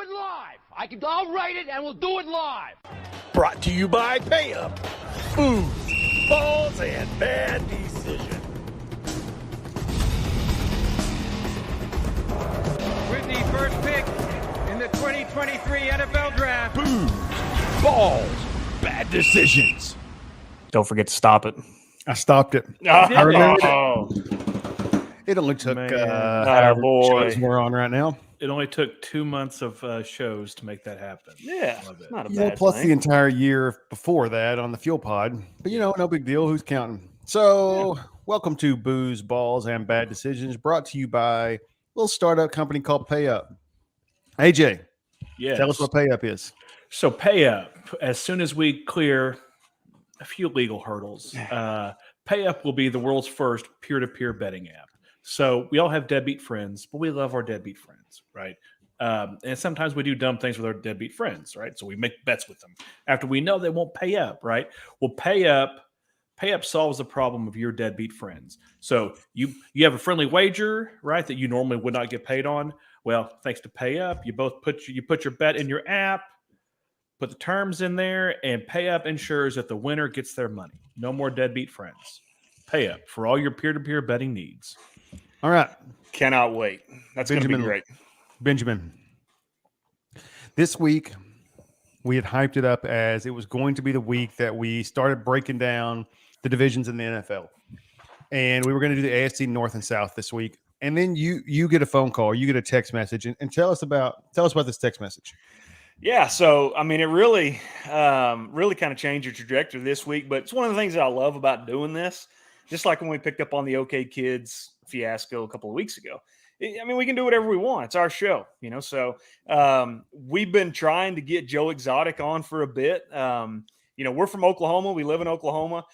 do it live. I'll write it and we'll do it live. Brought to you by PayUp. Booze, balls, and bad decisions. With the first pick in the 2023 NFL Draft. Booze, balls, bad decisions. Don't forget to stop it. I stopped it. I remember it only took however boy. shows we're on right now. It only took 2 months of shows to make that happen. Yeah, Love it. not a Yeah, bad plus thing. the entire year before that on the Fuel Pod. But, no big deal. Who's counting? So, welcome to Booze, Balls, and Bad Decisions, brought to you by a little startup company called PayUp. AJ, Yes. tell us what PayUp is. So PayUp, as soon as we clear a few legal hurdles, PayUp will be the world's first peer-to-peer betting app. So we all have deadbeat friends, but we love our deadbeat friends, right? And sometimes we do dumb things with our deadbeat friends, right? So we make bets with them after we know they won't pay up, right? Well, PayUp solves the problem of your deadbeat friends. So you have a friendly wager, right, that you normally would not get paid on. Well, thanks to PayUp, you both put your bet in your app, put the terms in there, and PayUp ensures that the winner gets their money. No more deadbeat friends. PayUp for all your peer-to-peer betting needs. All right. Cannot wait. That's going to be great. Benjamin, this week we had hyped it up as it was going to be the week that we started breaking down the divisions in the NFL. And we were going to do the AFC North and South this week. And then you get a phone call, you get a text message, and tell us about this text message. Yeah, so I mean, it really kind of changed your trajectory this week. But it's one of the things that I love about doing this. Just like when we picked up on the OK Kids fiasco a couple of weeks ago. I mean, we can do whatever we want. It's our show, So we've been trying to get Joe Exotic on for a bit. We're from Oklahoma. We live in Oklahoma.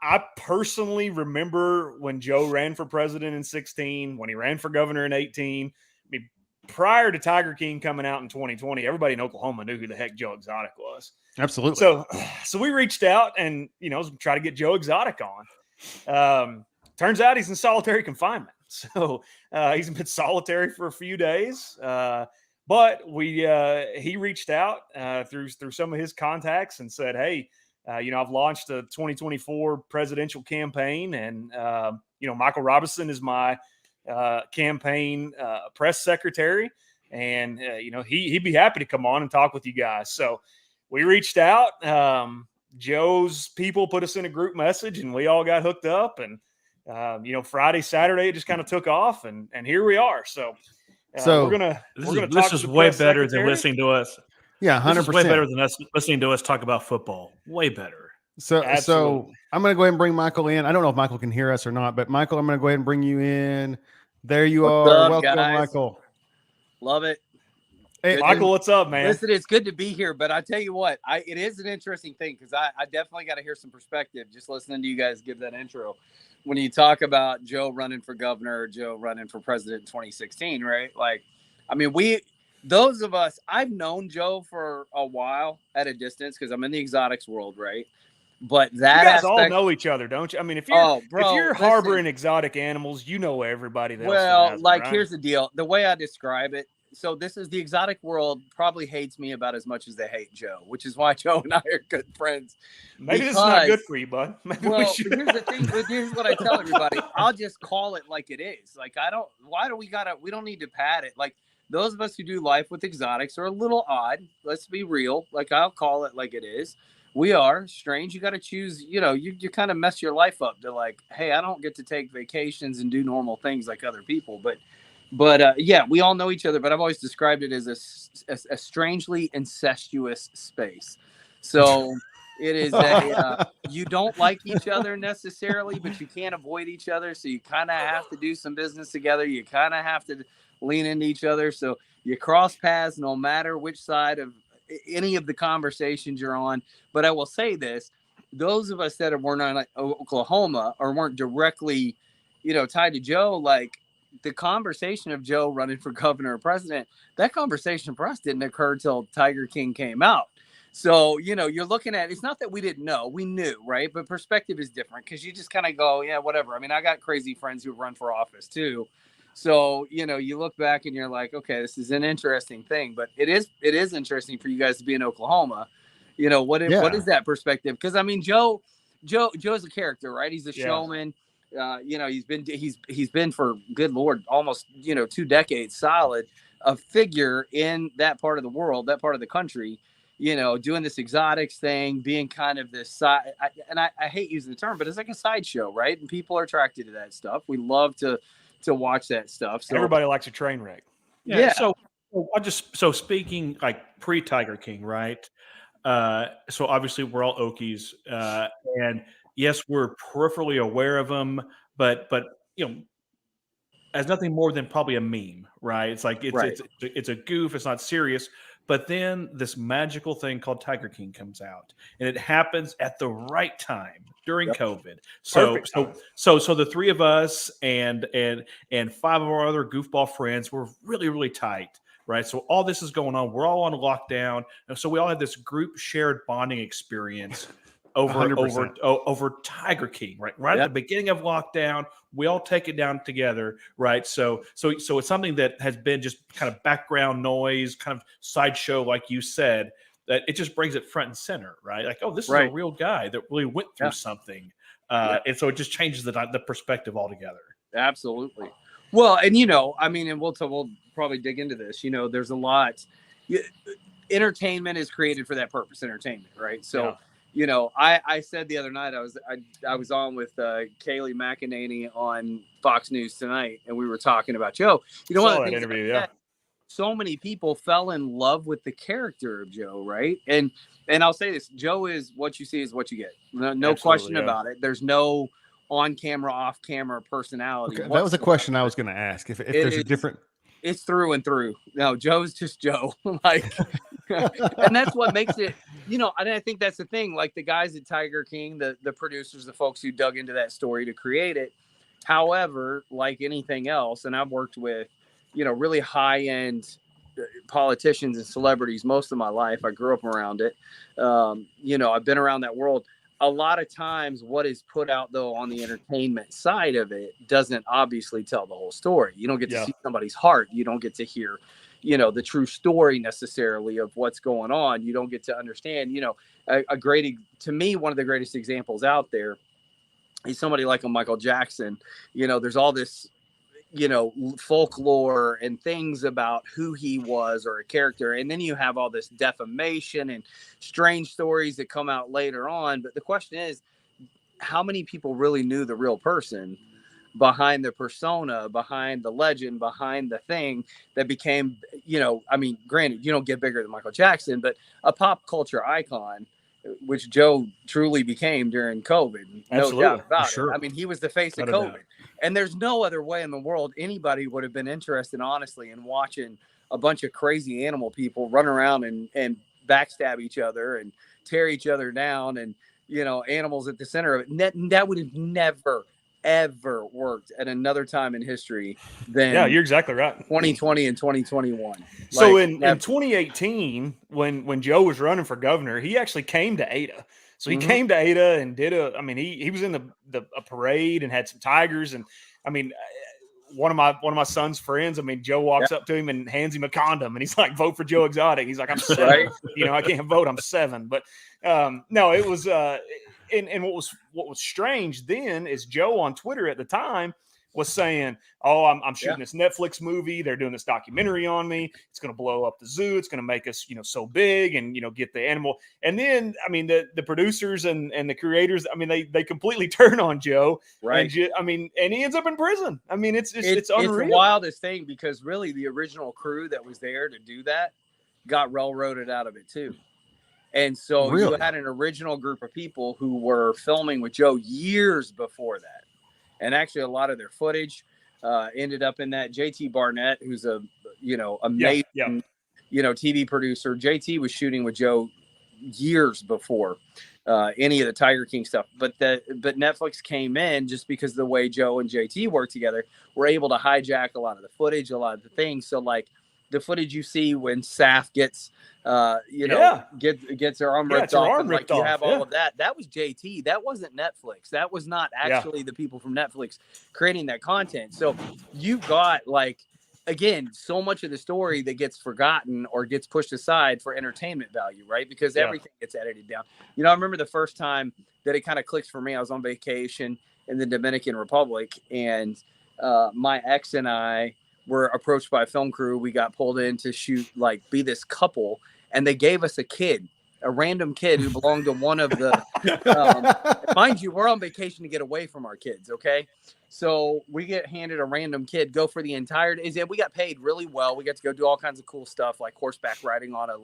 I personally remember when Joe ran for president in 2016, when he ran for governor in 2018. I mean, prior to Tiger King coming out in 2020, everybody in Oklahoma knew who the heck Joe Exotic was. Absolutely. So we reached out and, try to get Joe Exotic on. Turns out he's in solitary confinement. So he's been solitary for a few days. But he reached out through some of his contacts and said, hey, I've launched a 2024 presidential campaign, and Michael Robison is my campaign press secretary, and he'd be happy to come on and talk with you guys. So we reached out. Joe's people put us in a group message, and we all got hooked up. And Friday, Saturday, it just kind of took off, and here we are. So we're gonna this is way better than listening to us. Yeah, 100%. This is way better than us listening to us talk about football. Way better. So I'm going to go ahead and bring Michael in. I don't know if Michael can hear us or not, but Michael, I'm going to go ahead and bring you in. There you are. Up, welcome, guys? Michael. Love it. Hey, Michael, what's up, man? Listen, it's good to be here, but I tell you what, it is an interesting thing because I definitely got to hear some perspective just listening to you guys give that intro. When you talk about Joe running for governor, Joe running for president in 2016, right? Like, I mean, those of us, I've known Joe for a while at a distance because I'm in the exotics world, right? But that you guys all know each other, don't you? I mean, if you're harboring exotic animals, you know everybody. Here's the deal. The way I describe it, so this is the exotic world probably hates me about as much as they hate Joe, which is why Joe and I are good friends. Maybe this is not good for you, bud. Here's the thing. Here's what I tell everybody. I'll just call it like it is. Like, we don't need to pad it. Like, those of us who do life with exotics are a little odd. Let's be real. Like, I'll call it like it is. We are strange. You got to choose, you kind of mess your life up to like, hey, I don't get to take vacations and do normal things like other people. But yeah, we all know each other, but I've always described it as a strangely incestuous space. So it is you don't like each other necessarily, but you can't avoid each other. So you kind of have to do some business together. You kind of have to lean into each other. So you cross paths no matter which side of any of the conversations you're on. But I will say this, those of us that weren't on Oklahoma or weren't directly, tied to Joe, like the conversation of Joe running for governor or president, that conversation for us didn't occur till Tiger King came out. So, you're looking at, it's not that we didn't know, we knew, right? But perspective is different because you just kind of go, yeah, whatever. I mean, I got crazy friends who run for office too. So, you look back and you're like, okay, this is an interesting thing, but it is interesting for you guys to be in Oklahoma. What is that perspective? Because I mean, Joe's a character, right? He's a showman. He's been for, good Lord, almost 2 decades solid, a figure in that part of the world, that part of the country. Doing this exotics thing, being kind of this side, I hate using the term, but it's like a sideshow, right? And people are attracted to that stuff. We love to watch that stuff. So everybody likes a train wreck. Yeah. So speaking like pre-Tiger King, right? So obviously we're all Okies, and yes, we're peripherally aware of them, but as nothing more than probably a meme, right? It's like it's a goof. It's not serious. But then this magical thing called Tiger King comes out, and it happens at the right time during COVID. So the 3 of us and 5 of our other goofball friends were really, really tight, right? So all this is going on. We're all on lockdown, and so we all had this group shared bonding experience over Tiger King, right? Right at the beginning of lockdown, we all take it down together, right? So it's something that has been just kind of background noise, kind of sideshow, like you said, that it just brings it front and center, right? Like, oh, this is a real guy that really went through something, and so it just changes the perspective altogether. Absolutely. Well, and I mean, and we'll probably dig into this. There's a lot. Entertainment is created for that purpose. Entertainment, right? So. I said the other night I was on with Kaylee McEnany on Fox News Tonight, and we were talking about Joe. One of the things so many people fell in love with the character of Joe, right? And I'll say this: Joe is what you see is what you get. No question about it. There's no on-camera, off-camera personality. Okay, that was a question I was going to ask. If there's a different. It's through and through. No, Joe's just Joe. And that's what makes it, and I think that's the thing. Like the guys at Tiger King, the producers, the folks who dug into that story to create it. However, like anything else, and I've worked with, really high-end politicians and celebrities most of my life. I grew up around it. I've been around that world. A lot of times what is put out, though, on the entertainment side of it doesn't obviously tell the whole story. You don't get to see somebody's heart. You don't get to hear, the true story necessarily of what's going on. You don't get to understand, to me, one of the greatest examples out there is somebody like a Michael Jackson. There's all this, folklore and things about who he was or a character. And then you have all this defamation and strange stories that come out later on. But the question is, how many people really knew the real person behind the persona, behind the legend, behind the thing that became, granted, you don't get bigger than Michael Jackson, but a pop culture icon, which Joe truly became during COVID. No doubt about it. I mean, he was the face of COVID. And there's no other way in the world anybody would have been interested, honestly, in watching a bunch of crazy animal people run around and backstab each other and tear each other down and, animals at the center of it. That would have never, ever worked at another time in history than you're exactly right. 2020 and 2021. So in 2018, when Joe was running for governor, he actually came to Ada. So he came to Ada and did he was in a parade and had some tigers. And I mean, one of my son's friends, Joe walks up to him and hands him a condom and he's like, vote for Joe Exotic. He's like, I'm 7, right? I can't vote. I'm 7. But no, it was, and what was strange then is Joe on Twitter at the time was saying, oh, I'm shooting this Netflix movie. They're doing this documentary on me. It's going to blow up the zoo. It's going to make us, so big and, get the animal. And then, the producers and the creators, they completely turn on Joe. Right. And he ends up in prison. It's unreal. It's the wildest thing because really the original crew that was there to do that got railroaded out of it too. And so you had an original group of people who were filming with Joe years before that. And actually, a lot of their footage ended up in that. JT Barnett, who's amazing, TV producer. JT was shooting with Joe years before any of the Tiger King stuff. But Netflix came in just because of the way Joe and JT worked together. Were able to hijack a lot of the footage, a lot of the things. So the footage you see when Saf gets, gets her arm ripped her off, arm and ripped you off, have all of that. That was JT. That wasn't Netflix. That was not actually the people from Netflix creating that content. So you got like, again, so much of the story that gets forgotten or gets pushed aside for entertainment value, right? Because everything gets edited down. I remember the first time that it kind of clicked for me. I was on vacation in the Dominican Republic, and my ex and I were approached by a film crew. We got pulled in to shoot, be this couple, and they gave us a random kid who belonged to one of the, mind you, we're on vacation to get away from our kids. Okay. So we get handed a random kid, go for the entire day. We got paid really well. We got to go do all kinds of cool stuff, like horseback riding on a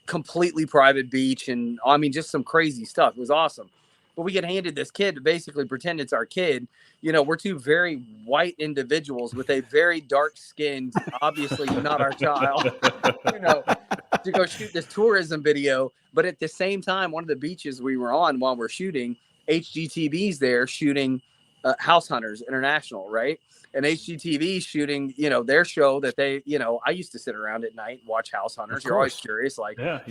completely private beach. And I mean, just some crazy stuff. It was awesome. But we get handed this kid to basically pretend it's our kid. We're two very white individuals with a very dark skinned, obviously not our child, to go shoot this tourism video. But at the same time, one of the beaches we were on while we're shooting, HGTV's there shooting House Hunters International, right? And HGTV shooting, their show that they, I used to sit around at night and watch House Hunters. You're always curious,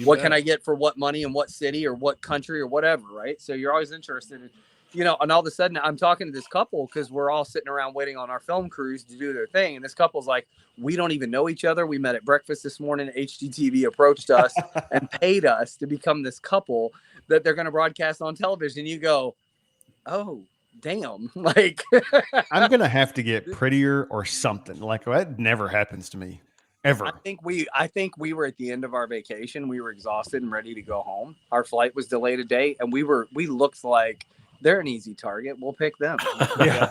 what can I get for what money in what city or what country or whatever, right? So you're always interested in, and all of a sudden I'm talking to this couple because we're all sitting around waiting on our film crews to do their thing. And this couple's like, we don't even know each other. We met at breakfast this morning. HGTV approached us and paid us to become this couple that they're going to broadcast on television. You go, oh, damn, I'm gonna have to get prettier or something. That never happens to me ever. I think we were at the end of our vacation. We were exhausted and ready to go home. Our flight was delayed a day, and we looked like they're an easy target. We'll pick them. Yeah.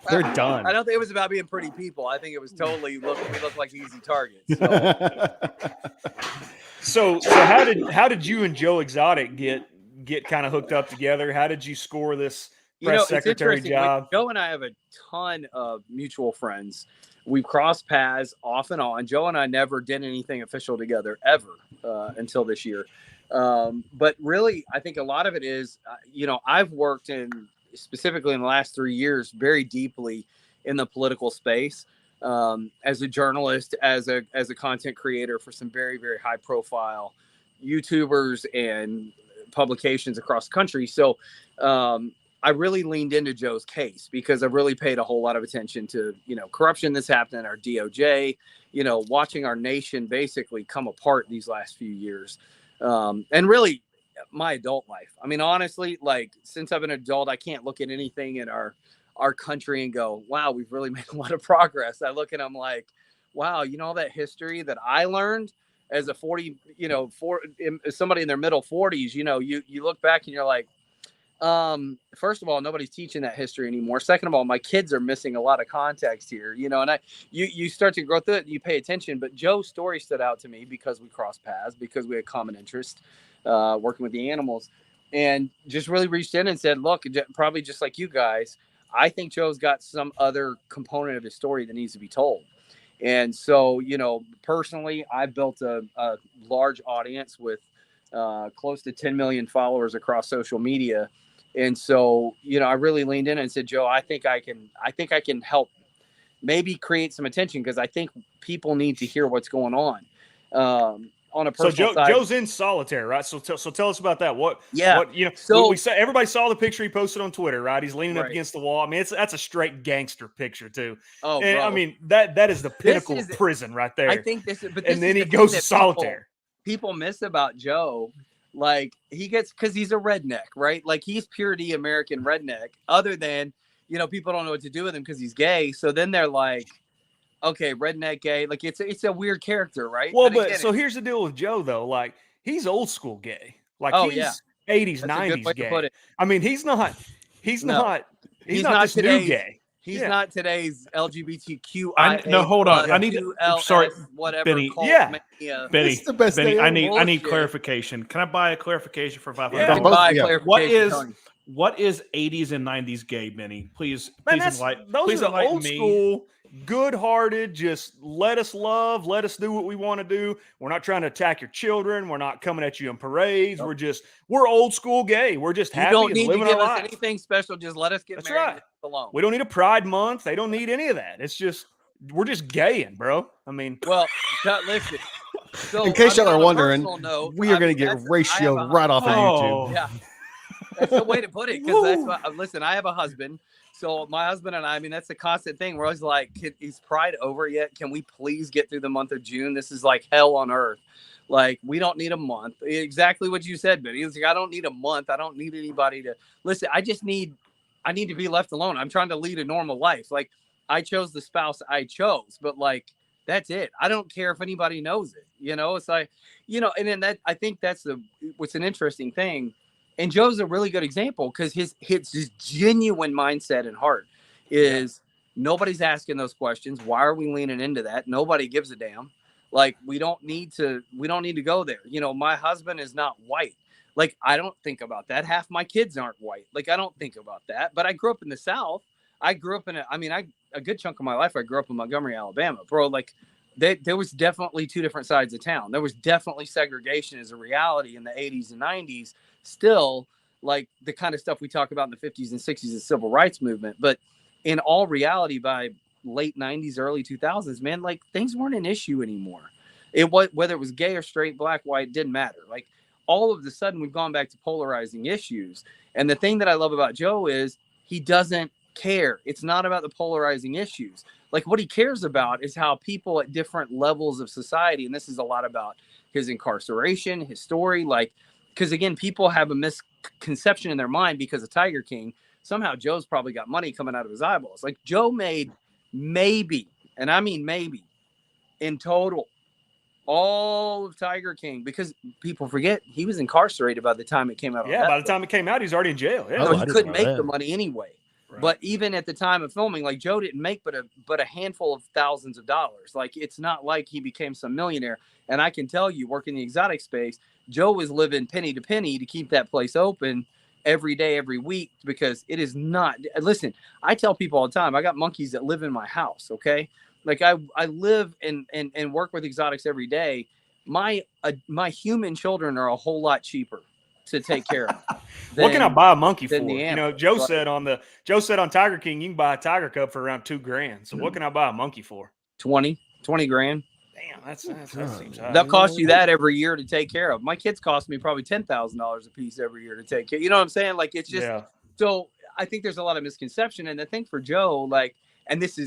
They're done. I don't think it was about being pretty people. I think it was totally we looked like easy targets. So how did you and Joe Exotic get kind of hooked up together? How did you score this press secretary job? Joe and I have a ton of mutual friends. We've crossed paths off and on. Joe and I never did anything official together ever until this year. But really, I think a lot of it is, I've worked specifically in the last 3 years, very deeply in the political space, as a journalist, as a content creator for some very, very high profile YouTubers and publications across the country. So I really leaned into Joe's case because I really paid a whole lot of attention to, corruption that's happened in our DOJ, watching our nation basically come apart these last few years. And really my adult life. I mean, honestly, since I've been an adult, I can't look at anything in our country and go, wow, we've really made a lot of progress. I look at them like, wow, all that history that I learned as a somebody in their middle 40s, you look back and you're like, first of all, nobody's teaching that history anymore. Second of all, my kids are missing a lot of context here, and you start to grow through it, you pay attention. But Joe's story stood out to me because we crossed paths, because we had common interest, working with the animals, and just really reached in and said, look, probably just like you guys, I think Joe's got some other component of his story that needs to be told. And so, personally, I built a large audience with close to 10 million followers across social media. And so, I really leaned in and said, Joe, I think I can help maybe create some attention, because I think people need to hear what's going on. On a personal side. Joe's in solitary, right? So tell us about that. So we saw, everybody saw the picture he posted on Twitter, right? He's leaning up against the wall. I mean, that's a straight gangster picture too. Oh, and, I mean, that is the pinnacle of prison right there. I think this is, and then he goes to solitary. People miss about Joe. He gets, because he's a redneck, right? He's pure D American redneck, other than, people don't know what to do with him because he's gay. So then they're like, okay, redneck gay. It's a weird character, right? Well, so here's the deal with Joe though. He's old school gay. He's 80s, 90s gay. I mean, he's not this new gay. He's not today's LGBTQIA. No, hold on. I need to. Sorry, whatever. Benny. Benny, it's the best Benny, I need bullshit. Clarification. Can I buy a clarification for $500? Yeah, buy clarification. What is 80s and 90s gay, Benny? Please those are the old school, good-hearted, just let us love, let us do what we want to do. We're not trying to attack your children. We're not coming at you in parades. Nope. We're old school gay. We're just happy and living our lives. You don't need to give us anything special. Just let us get married. That's right. Alone. We don't need a Pride Month. They don't need any of that. It's just we're just gaying, bro. I mean, Well, listen. So, In case y'all on are a wondering, personal note, we are I going mean, to get I have ratio a right off of Oh. YouTube. Yeah, that's the way to put it. Because that's what. Listen, I have a husband. So my husband and I mean, that's the constant thing. We're always like, is Pride over yet? Can we please get through the month of June? This is like hell on earth. Like, we don't need a month. Exactly what you said, Benny. He's like, I don't need a month. I don't need anybody to listen. I need to be left alone. I'm trying to lead a normal life. Like, I chose the spouse I chose, but like, that's it. I don't care if anybody knows it. It's like, and then I think that's what's an interesting thing. And Joe's a really good example because his genuine mindset and heart is nobody's asking those questions. Why are we leaning into that? Nobody gives a damn. Like, we don't need to go there. My husband is not white. Like, I don't think about that. Half my kids aren't white. Like, I don't think about that. But I grew up in the South. I grew up in a good chunk of my life, I grew up in Montgomery, Alabama, bro. Like, there was definitely two different sides of town. There was definitely segregation as a reality in the 80s and 90s. Still, like the kind of stuff we talk about in the 50s and 60s, the civil rights movement. But in all reality, by late 90s, early 2000s, man, like, things weren't an issue anymore. Whether it was gay or straight, black, white, didn't matter. Like, all of a sudden, we've gone back to polarizing issues. And the thing that I love about Joe is he doesn't care. It's not about the polarizing issues. Like, what he cares about is how people at different levels of society, and this is a lot about his incarceration, his story, like, because again, people have a misconception in their mind because of Tiger King. Somehow Joe's probably got money coming out of his eyeballs. Like, Joe made maybe, and I mean maybe, in total, all of Tiger King, because people forget he was incarcerated by the time it came out. yeah, by the time it came out, he's already in jail. Yeah. So I he didn't couldn't know make that. the money anyway. Right. But even at the time of filming, like, Joe didn't make but a handful of thousands of dollars. Like, it's not like he became some millionaire. And I can tell you, working in the exotic space, Joe was living penny to penny to keep that place open every day, every week, because it is not. Listen, I tell people all the time, I got monkeys that live in my house. Okay, like, I live and work with exotics every day. My human children are a whole lot cheaper to take care of. What can I buy a monkey for? than the animal, Joe right? said on Tiger King, you can buy a tiger cub for around $2,000. So what can I buy a monkey for? 20 grand. Damn, that seems high. They'll cost you that every year to take care of. My kids cost me probably $10,000 a piece every year to take care. You know what I'm saying? Like, it's just so. I think there's a lot of misconception, and the thing for Joe, like, and this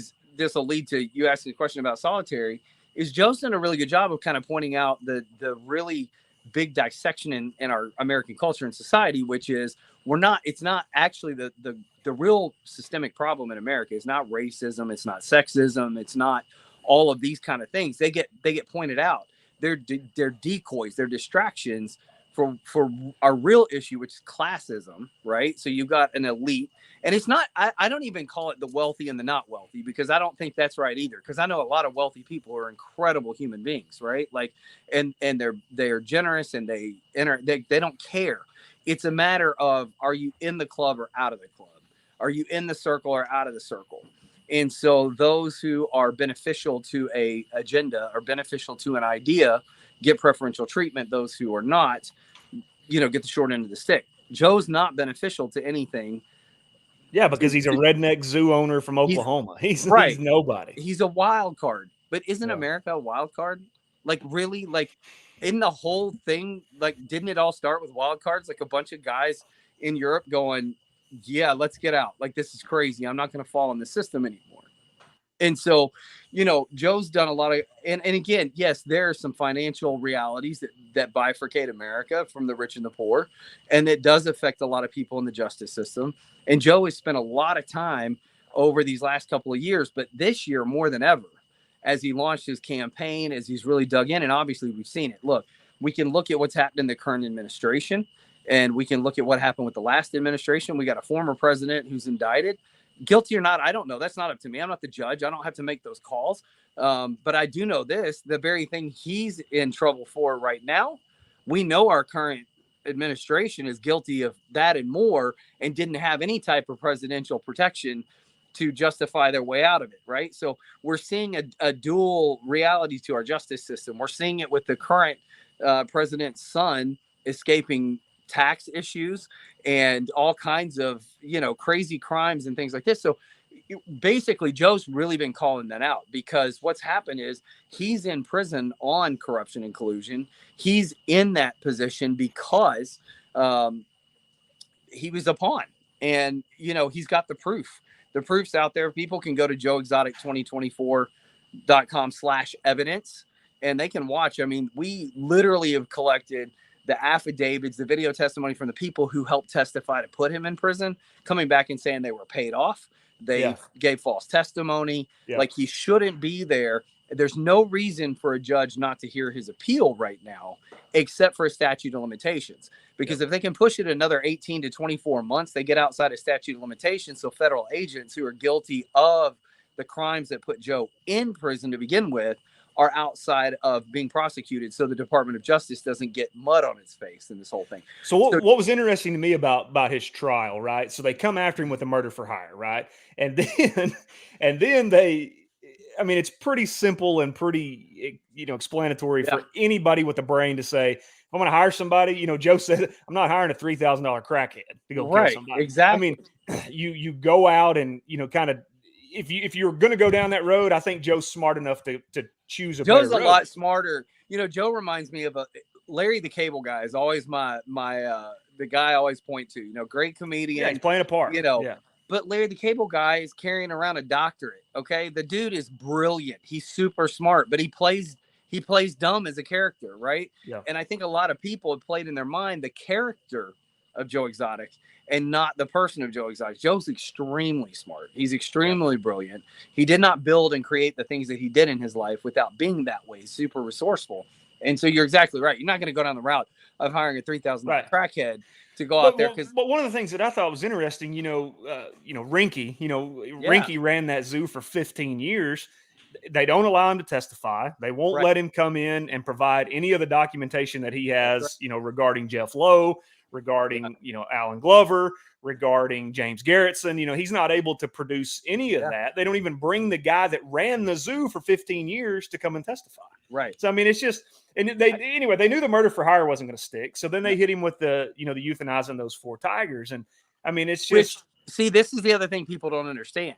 will lead to you asking a question about solitary. Is Joe's done a really good job of kind of pointing out the really big dissection in our American culture and society, which is it's not actually the real systemic problem in America. It's not racism. It's not sexism. It's not all of these kind of things. They get pointed out. They're decoys. They're distractions for our real issue, which is classism, right? So you've got an elite, and it's not, I don't even call it the wealthy and the not wealthy, because I don't think that's right either. Because I know a lot of wealthy people are incredible human beings, right? Like, and they're generous, and they don't care. It's a matter of, are you in the club or out of the club? Are you in the circle or out of the circle? And so those who are beneficial to a agenda or beneficial to an idea get preferential treatment. Those who are not, get the short end of the stick. Joe's not beneficial to anything. Yeah, because he's a redneck zoo owner from Oklahoma. He's nobody. He's a wild card. But isn't America a wild card? Like, really? Like, in the whole thing, like, didn't it all start with wild cards? Like, a bunch of guys in Europe going, yeah, let's get out. Like, this is crazy. I'm not going to fall in the system anymore. And so, Joe's done a lot of, and again, yes, there are some financial realities that bifurcate America from the rich and the poor. And it does affect a lot of people in the justice system. And Joe has spent a lot of time over these last couple of years, but this year more than ever, as he launched his campaign, as he's really dug in. And obviously we've seen it. Look, we can look at what's happened in the current administration, and we can look at what happened with the last administration. We got a former president who's indicted. Guilty or not, I don't know. That's not up to me. I'm not the judge. I don't have to make those calls. But I do know this, the very thing he's in trouble for right now, we know our current administration is guilty of that and more, and didn't have any type of presidential protection to justify their way out of it, right? So we're seeing a dual reality to our justice system. We're seeing it with the current president's son escaping tax issues and all kinds of, crazy crimes and things like this. So, basically Joe's really been calling that out, because what's happened is he's in prison on corruption and collusion. He's in that position because he was a pawn, and he's got the proof. The proof's out there. People can go to joeexotic2024.com/evidence, and they can watch. I mean, we literally have collected the affidavits, the video testimony from the people who helped testify to put him in prison, coming back and saying they were paid off. They gave false testimony. Like, he shouldn't be there. There's no reason for a judge not to hear his appeal right now, except for a statute of limitations. Because if they can push it another 18 to 24 months, they get outside of statute of limitations. So federal agents who are guilty of the crimes that put Joe in prison to begin with are outside of being prosecuted, so the Department of Justice doesn't get mud on its face in this whole thing. So what was interesting to me about his trial, right? So they come after him with a murder for hire, right? And then they, I mean, it's pretty simple and pretty, explanatory for anybody with a brain to say, if I'm going to hire somebody, Joe said, I'm not hiring a $3,000 crackhead to go kill somebody. Exactly. I mean, you go out and, kind of, if you're going to go down that road, I think Joe's smart enough to choose a Joe's better a road. lot smarter. Joe reminds me of Larry the Cable Guy is always the guy I always point to. Great comedian. Yeah, he's playing a part. But Larry the Cable Guy is carrying around a doctorate. Okay, the dude is brilliant. He's super smart, but he plays dumb as a character, right? Yeah. And I think a lot of people have played in their mind the character of Joe Exotic and not the person of Joe Exotic. Joe's extremely smart. He's extremely brilliant. He did not build and create the things that he did in his life without being that way. He's super resourceful. And so you're exactly right. You're not going to go down the route of hiring a $3,000 crackhead to go out there. But one of the things that I thought was interesting, Rinky, Rinky ran that zoo for 15 years. They don't allow him to testify. They won't let him come in and provide any of the documentation that he has, regarding Jeff Lowe, regarding, Alan Glover, regarding James Garretson. He's not able to produce any of that. They don't even bring the guy that ran the zoo for 15 years to come and testify. Right. So, I mean, it's just, and they knew the murder for hire wasn't going to stick. So then they hit him with the euthanizing those 4 tigers. And I mean, it's just. See, this is the other thing people don't understand.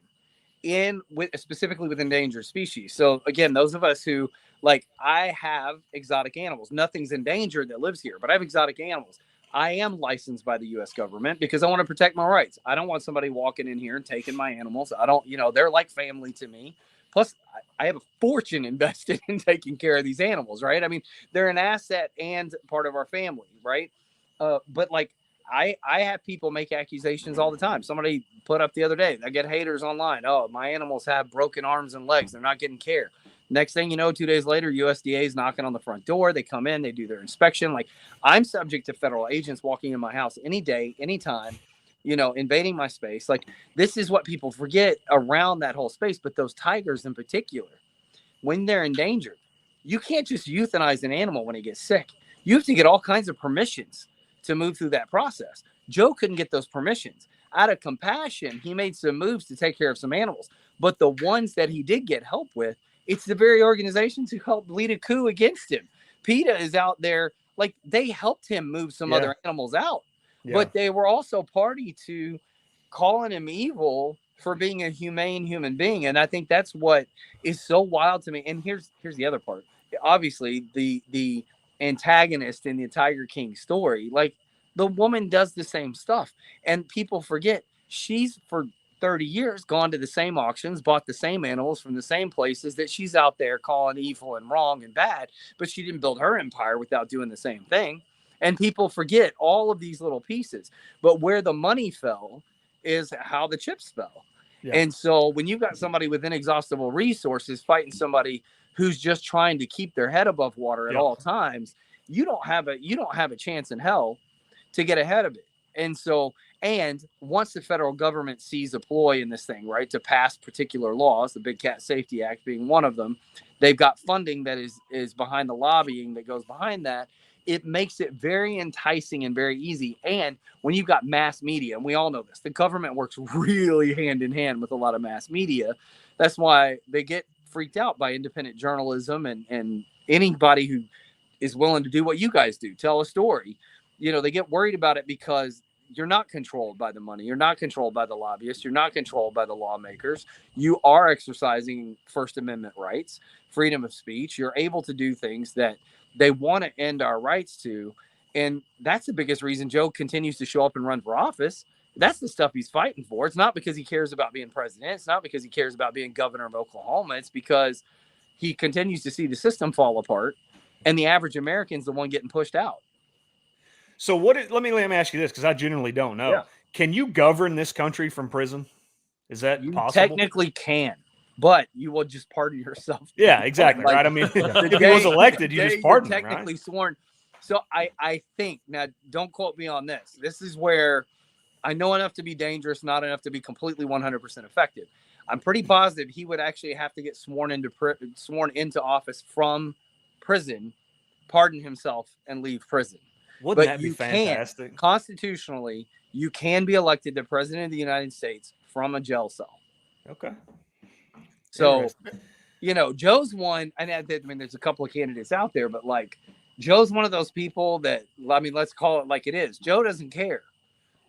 Specifically with endangered species. So again, those of us who, like, I have exotic animals. Nothing's endangered that lives here, but I have exotic animals. I am licensed by the U.S. government because I want to protect my rights. I don't want somebody walking in here and taking my animals. I don't, they're like family to me. Plus, I have a fortune invested in taking care of these animals, right? I mean, they're an asset and part of our family, right? But like, I have people make accusations all the time. Somebody put up the other day, I get haters online. Oh, my animals have broken arms and legs. They're not getting care. Next thing you know, 2 days later, USDA is knocking on the front door. They come in, they do their inspection. Like, I'm subject to federal agents walking in my house any day, anytime, invading my space. Like, this is what people forget around that whole space. But those tigers in particular, when they're endangered, you can't just euthanize an animal when it gets sick. You have to get all kinds of permissions to move through that process. Joe couldn't get those permissions. Out of compassion, he made some moves to take care of some animals. But the ones that he did get help with, it's the very organizations who helped lead a coup against him. PETA is out there, like, they helped him move some other animals out. But they were also party to calling him evil for being a humane human being. And I think that's what is so wild to me. And here's the other part. Obviously, the antagonist in the Tiger King story, like, the woman does the same stuff, and people forget she's for 30 years gone to the same auctions, bought the same animals from the same places that she's out there calling evil and wrong and bad, but she didn't build her empire without doing the same thing. And people forget all of these little pieces, but where the money fell is how the chips fell. And so when you've got somebody with inexhaustible resources fighting somebody who's just trying to keep their head above water at all times, you don't have a chance in hell to get ahead of it. And so, and once the federal government sees a ploy in this thing, right, to pass particular laws, the Big Cat Safety Act being one of them, they've got funding that is behind the lobbying that goes behind that. It makes it very enticing and very easy. And when you've got mass media, and we all know this, the government works really hand in hand with a lot of mass media. That's why they get freaked out by independent journalism and anybody who is willing to do what you guys do, tell a story. They get worried about it because you're not controlled by the money. You're not controlled by the lobbyists. You're not controlled by the lawmakers. You are exercising First Amendment rights, freedom of speech. You're able to do things that they want to end our rights to. And that's the biggest reason Joe continues to show up and run for office. That's the stuff he's fighting for. It's not because he cares about being president. It's not because he cares about being governor of Oklahoma. It's because he continues to see the system fall apart, and the average American's the one getting pushed out. So let me ask you this, because I genuinely don't know. Yeah. Can you govern this country from prison? Is that You possible? technically can, but you will just pardon yourself. Yeah, exactly. Like, right. I mean, if he was elected, you just pardon him, technically right? sworn. So I think, now don't quote me on this. This is where I know enough to be dangerous, not enough to be completely 100% effective. I'm pretty positive he would actually have to get sworn into office from prison, pardon himself, and leave prison. Wouldn't But that be you fantastic? Constitutionally, you can be elected the president of the United States from a jail cell. Okay. So, Joe's one, and I mean, there's a couple of candidates out there, but like, Joe's one of those people that, I mean, let's call it like it is. Joe doesn't care.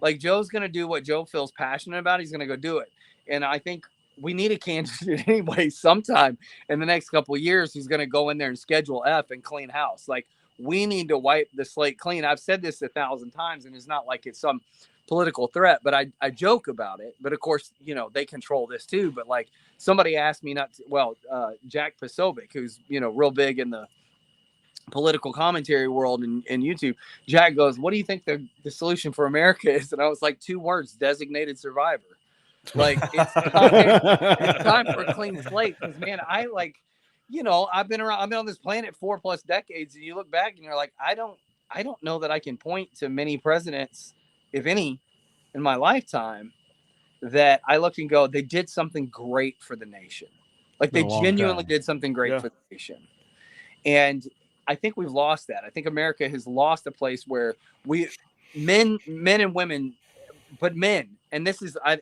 Like, Joe's going to do what Joe feels passionate about. He's going to go do it. And I think we need a candidate anyway, sometime in the next couple of years, who's going to go in there and schedule F and clean house. Like, we need to wipe the slate clean. I've said this 1,000 times, and it's not like it's some political threat, but I joke about it. But of course, they control this too. But like, somebody asked me Jack Posobiec, who's, real big in the political commentary world and YouTube. Jack goes, "What do you think the solution for America is?" And I was like, 2 words: designated survivor. Like, it's time for a clean slate. Because, man, I've been on this planet 4+ decades, and you look back and you're like, I don't know that I can point to many presidents, if any, in my lifetime that I look and go, they did something great for the nation. Like, they genuinely did something great for the nation. And I think we've lost that. I think America has lost a place where men and women, but men, and this is, I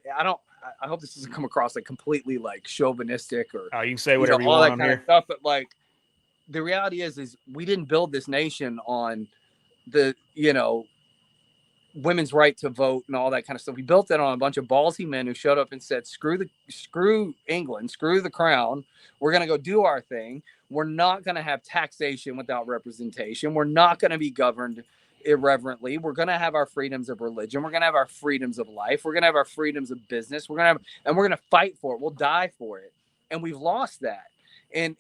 hope this doesn't come across like completely like chauvinistic or you can say whatever you all want that on kind here. of stuff. But like, the reality is we didn't build this nation on the, women's right to vote and all that kind of stuff. We built it on a bunch of ballsy men who showed up and said, screw England, screw the crown. We're going to go do our thing. We're not going to have taxation without representation. We're not going to be governed irreverently. We're going to have our freedoms of religion. We're going to have our freedoms of life. We're going to have our freedoms of business. We're going to fight for it. We'll die for it. And we've lost that. And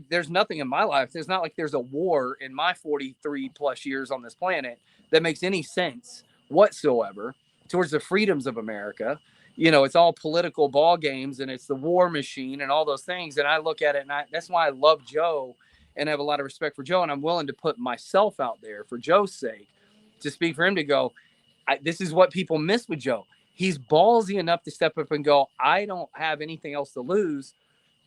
there's nothing in my life. It's not like there's a war in my 43+ years on this planet that makes any sense whatsoever towards the freedoms of America. It's all political ball games, and it's the war machine and all those things. And I look at it, and that's why I love Joe and have a lot of respect for Joe. And I'm willing to put myself out there for Joe's sake to speak for him, to go, this is what people miss with Joe. He's ballsy enough to step up and go, I don't have anything else to lose.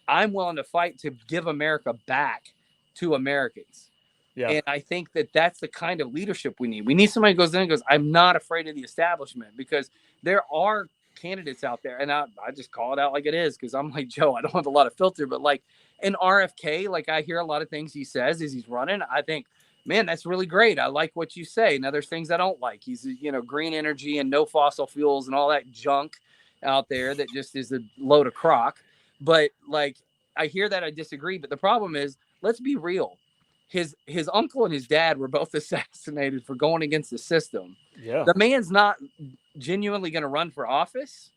I'm willing to fight to give America back to Americans. Yeah. And I think that's the kind of leadership we need. We need somebody who goes in and goes, I'm not afraid of the establishment, because there are candidates out there. And I just call it out like it is, because I'm like, Joe, I don't have a lot of filter, but like an RFK, like I hear a lot of things he says as he's running. I think, man, that's really great. I like what you say. Now there's things I don't like. He's, green energy and no fossil fuels and all that junk out there that just is a load of crock. But like, I hear that, I disagree. But the problem is, let's be real. His uncle and his dad were both assassinated for going against the system. Yeah. The man's not genuinely going to run for office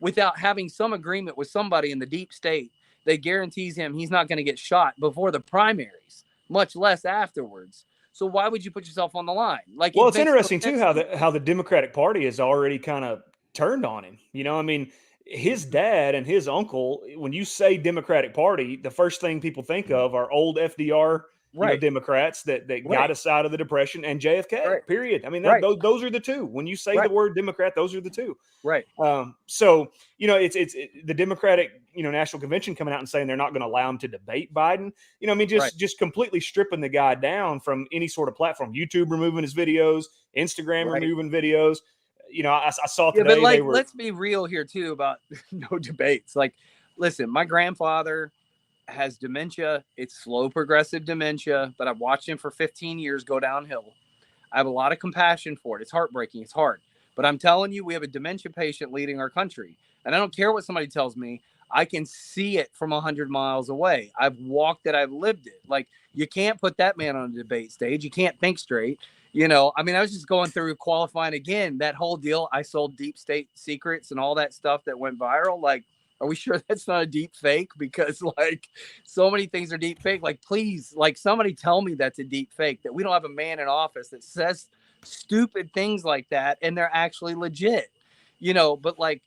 without having some agreement with somebody in the deep state that guarantees him he's not going to get shot before the primaries, much less afterwards. So why would you put yourself on the line? Like, well, it's interesting too how the Democratic Party has already kind of turned on him. I mean, his dad and his uncle, when you say Democratic Party, the first thing people think of are old FDR Democrats that got us out of the Depression, and JFK, period. I mean, those are the two. When you say the word Democrat, those are the two. Right. So, it's the Democratic, National Convention coming out and saying they're not going to allow him to debate Biden. Just completely stripping the guy down from any sort of platform. YouTube removing his videos, Instagram removing videos. I saw today. But like, let's be real here too about no debates. Like, listen, my grandfather has dementia. It's slow progressive dementia, but I've watched him for 15 years go downhill. I have a lot of compassion for it. It's heartbreaking. It's hard. But I'm telling you, we have a dementia patient leading our country. And I don't care what somebody tells me. I can see it from 100 miles away. I've walked it. I've lived it. Like, you can't put that man on a debate stage. You can't think straight. You know, I mean, I was just going through qualifying again, that whole deal. I sold deep state secrets and all that stuff that went viral. Like, are we sure that's not a deep fake? Because like so many things are deep fake. Like, please, like somebody tell me that's a deep fake, that we don't have a man in office that says stupid things like that and they're actually legit, you know. But like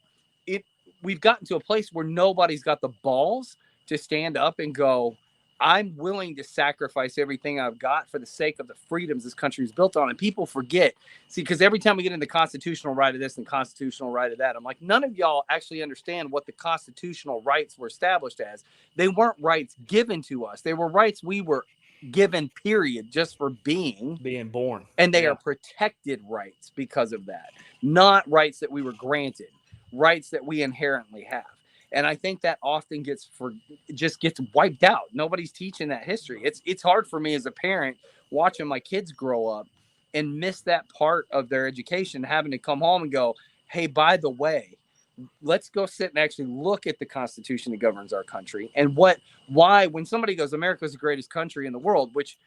we've gotten to a place where nobody's got the balls to stand up and go, I'm willing to sacrifice everything I've got for the sake of the freedoms this country is built on. And people forget, see, because every time we get into constitutional right of this and constitutional right of that, I'm like, none of y'all actually understand what the constitutional rights were established as. They weren't rights given to us. They were rights we were given, period, just for being born. And they are protected rights because of that, not rights that we were granted, rights that we inherently have. And I think that often gets wiped out. Nobody's teaching that history. It's hard for me as a parent watching my kids grow up and miss that part of their education, having to come home and go, hey, by the way, let's go sit and actually look at the Constitution that governs our country and why, when somebody goes, America's the greatest country in the world, which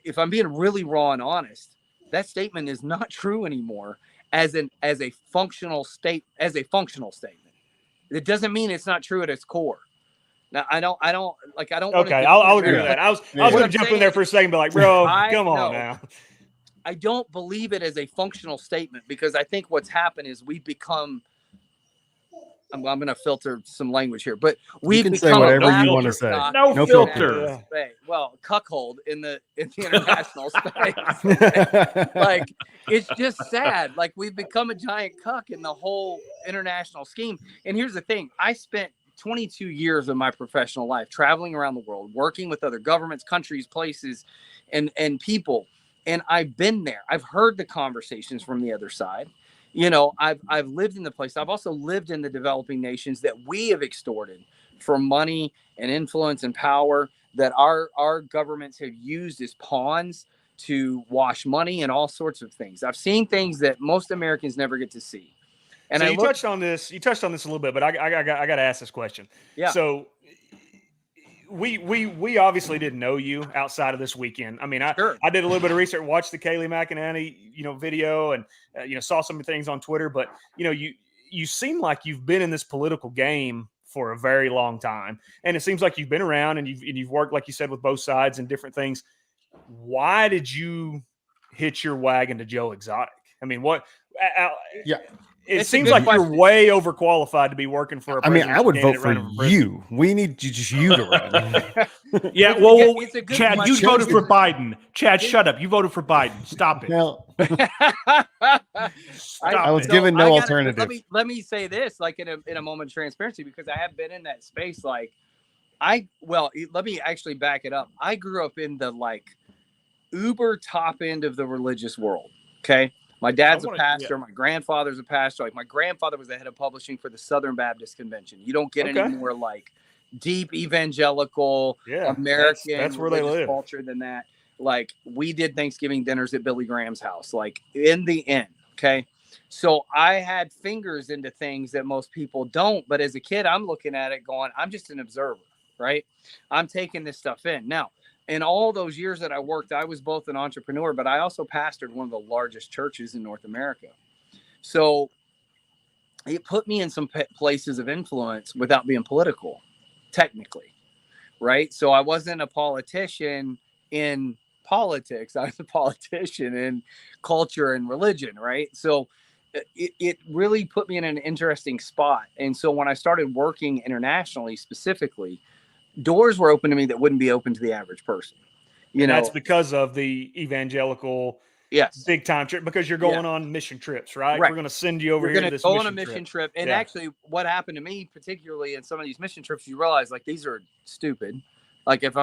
if I'm being really raw and honest, that statement is not true anymore as a functional statement. It doesn't mean it's not true at its core. Now, I don't. Okay, I'll agree with that. I was going to jump in there for a second, and be like, bro, come on now. I don't believe it as a functional statement because I think what's happened is we've become. I'm going to filter some language here, but we've become say whatever you want to say. No filter. Well, cuckold in the international space. Like, it's just sad. Like, we've become a giant cuck in the whole international scheme. And here's the thing. I spent 22 years of my professional life traveling around the world, working with other governments, countries, places, and people. And I've been there. I've heard the conversations from the other side. You know, I've lived in the place. I've also lived in the developing nations that we have extorted for money and influence and power that our governments have used as pawns to wash money and all sorts of things. I've seen things that most Americans never get to see. And so you touched on this a little bit, but I got to ask this question. Yeah. So we obviously didn't know you outside of this weekend. I mean, I did a little bit of research, watched the Kayleigh McEnany, video, and saw some things on Twitter. But you seem like you've been in this political game for a very long time, and it seems like you've been around and you've worked, like you said, with both sides and different things. Why did you hitch your wagon to Joe Exotic? I mean, what? Yeah. It seems like you're way overqualified to be working for a president. I mean, I would vote for you. We need just you to run. Yeah, well, Chad, you voted for Biden. Chad, shut up. You voted for Biden. Stop it. Well, I was given no alternative. Let me say this, like in a moment of transparency, because I have been in that space. Like, let me actually back it up. I grew up in the uber top end of the religious world. Okay. My dad's a pastor. My grandfather's a pastor. Like, my grandfather was the head of publishing for the Southern Baptist Convention. You don't get any more deep evangelical American that's where they live. Culture than that. Like, we did Thanksgiving dinners at Billy Graham's house, like in the end. Okay. So I had fingers into things that most people don't. But as a kid, I'm looking at it going, I'm just an observer, right? I'm taking this stuff in. Now, in all those years that I worked, I was both an entrepreneur, but I also pastored one of the largest churches in North America. So it put me in some places of influence without being political, technically, right? So I wasn't a politician in politics. I was a politician in culture and religion, right? So it really put me in an interesting spot. And so when I started working internationally specifically, doors were open to me that wouldn't be open to the average person. That's because of the evangelical, big time trip. Because you're going on mission trips, right? We're going to send you over here to this mission trip. You're going to go on a mission trip. And actually, what happened to me, particularly in some of these mission trips, you realize these are stupid. Like, that's